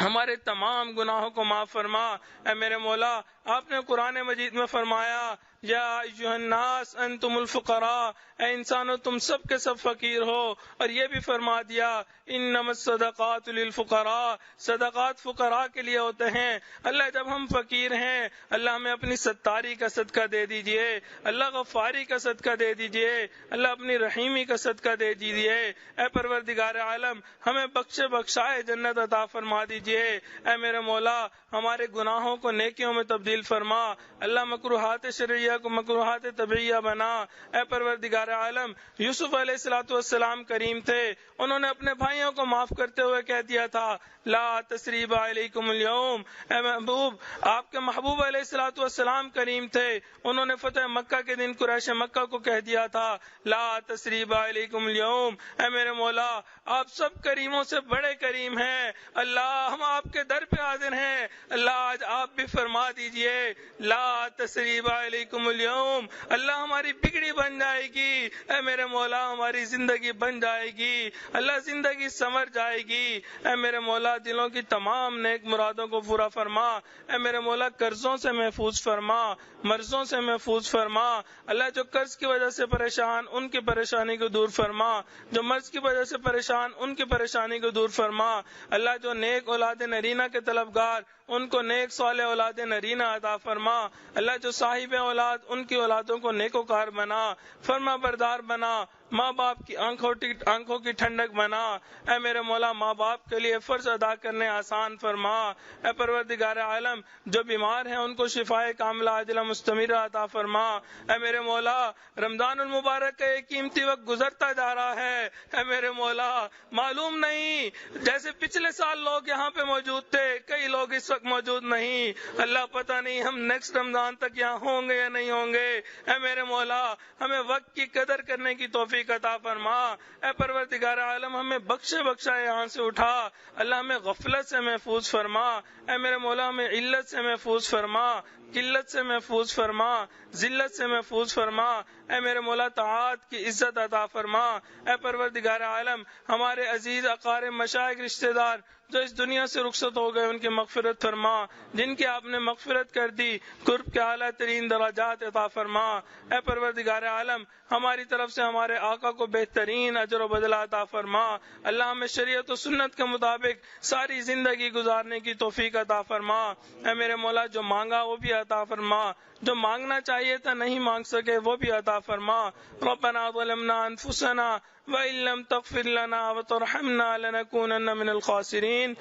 ہمارے تمام گناہوں کو معاف فرما. اے میرے مولا آپ نے قرآن مجید میں فرمایا یا ایھا الناس انتم الفقراء, اے انسانوں تم سب کے سب فقیر ہو. اور یہ بھی فرما دیا انما الصدقات للفقراء, صدقات فقراء کے لیے ہوتے ہیں. اللہ جب ہم فقیر ہیں اللہ ہمیں اپنی ستاری کا صدقہ دے دیجئے, اللہ غفاری کا صدقہ دے دیجئے, اللہ اپنی رحیمی کا صدقہ دے دیجئے. اے پروردگار عالم ہمیں بخشائے جنت عطا فرما دیجئے. اے میرے مولا ہمارے گناہوں کو نیکیوں میں تبدیل فرما. اللہ مکروہات شرعیہ کو مکروہات طبعیہ بنا. اے پروردگار عالم یوسف علیہ الصلوۃ والسلام کریم تھے, انہوں نے اپنے بھائیوں کو معاف کرتے ہوئے کہہ دیا تھا لا تثریب علیکم اليوم. اے محبوب آپ کے محبوب علیہ الصلوۃ والسلام کریم تھے, انہوں نے فتح مکہ کے دن قریش مکہ کو کہہ دیا تھا لا تثریب علیکم اليوم. اے میرے مولا آپ سب کریموں سے بڑے کریم ہیں. اللہ ہم آپ کے در پہ حاضر ہیں. اللہ آج آپ بھی فرما دیجئے لا تثریب علیکم اليوم. اللہ ہماری بگڑی بن جائے گی. اے میرے مولا ہماری زندگی بن جائے گی. اللہ زندگی سنور جائے گی. اے میرے مولا دلوں کی تمام نیک مرادوں کو پورا فرما. اے میرے مولا قرضوں سے محفوظ فرما, مرضوں سے محفوظ فرما. اللہ جو قرض کی وجہ سے پریشان ان کی پریشانی کو دور فرما, جو مرض کی وجہ سے پریشان ان کی پریشانی کو دور فرما. اللہ جو نیک اولاد نرینہ کے طلبگار ان کو نیک صالح اولاد نرینہ عطا فرما. اللہ جو صاحب اولاد ان کی اولادوں کو نیکوکار بنا, فرما بردار بنا, ماں باپ کی آنکھوں کی ٹھنڈک بنا. اے میرے مولا ماں باپ کے لیے فرض ادا کرنے آسان فرما. اے پروردگار عالم جو بیمار ہیں ان کو شفائے کاملہ عاجلہ مستمرہ عطا فرما. اے میرے مولا رمضان المبارک کا ایک قیمتی وقت گزرتا جا رہا ہے. اے میرے مولا معلوم نہیں جیسے پچھلے سال لوگ یہاں پہ موجود تھے, کئی لوگ اس وقت موجود نہیں. اللہ پتہ نہیں ہم نیکسٹ رمضان تک یہاں ہوں گے یا نہیں ہوں گے. اے میرے مولا ہمیں وقت کی قدر کرنے کی توفیق عطا فرما. اے پروردگار عالم ہمیں بخشا یہاں سے اٹھا. اللہ ہمیں غفلت سے محفوظ فرما. اے میرے مولا ہمیں علت سے محفوظ فرما. قلت سے محفوظ فرما، ذلت سے محفوظ فرما، اے میرے مولا طاعت کی عزت عطا فرما۔ اے پروردگار عالم، ہمارے عزیز اقارب مشائخ رشتہ دار جو اس دنیا سے رخصت ہو گئے ان کی مغفرت فرما، جن کی آپ نے مغفرت کر دی قرب کے اعلیٰ ترین درجات عطا فرما۔ اے پروردگار عالم، ہماری طرف سے ہمارے آقا کو بہترین اجر و بدلہ عطا فرما۔ اللہ ہمیں شریعت و سنت کے مطابق ساری زندگی گزارنے کی توفیق عطا فرما۔ اے میرے مولا، جو مانگا وہ بھی عطا فرما، جو مانگنا چاہیے تھا نہیں مانگ سکے وہ بھی عطا فرما۔ ربنا ظلمنا انفسنا وَإِن لَّمْ تَغْفِرْ لَنَا وَتَرْحَمْنَا لَنَكُونَنَّ مِنَ الْخَاسِرِينَ۔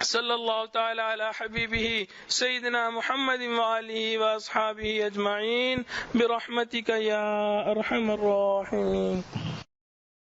صلی اللہ تعالی علی حبیبہ سیدنا محمد وآلہ وأصحابہ اجمعین برحمتک یا ارحم الراحمین۔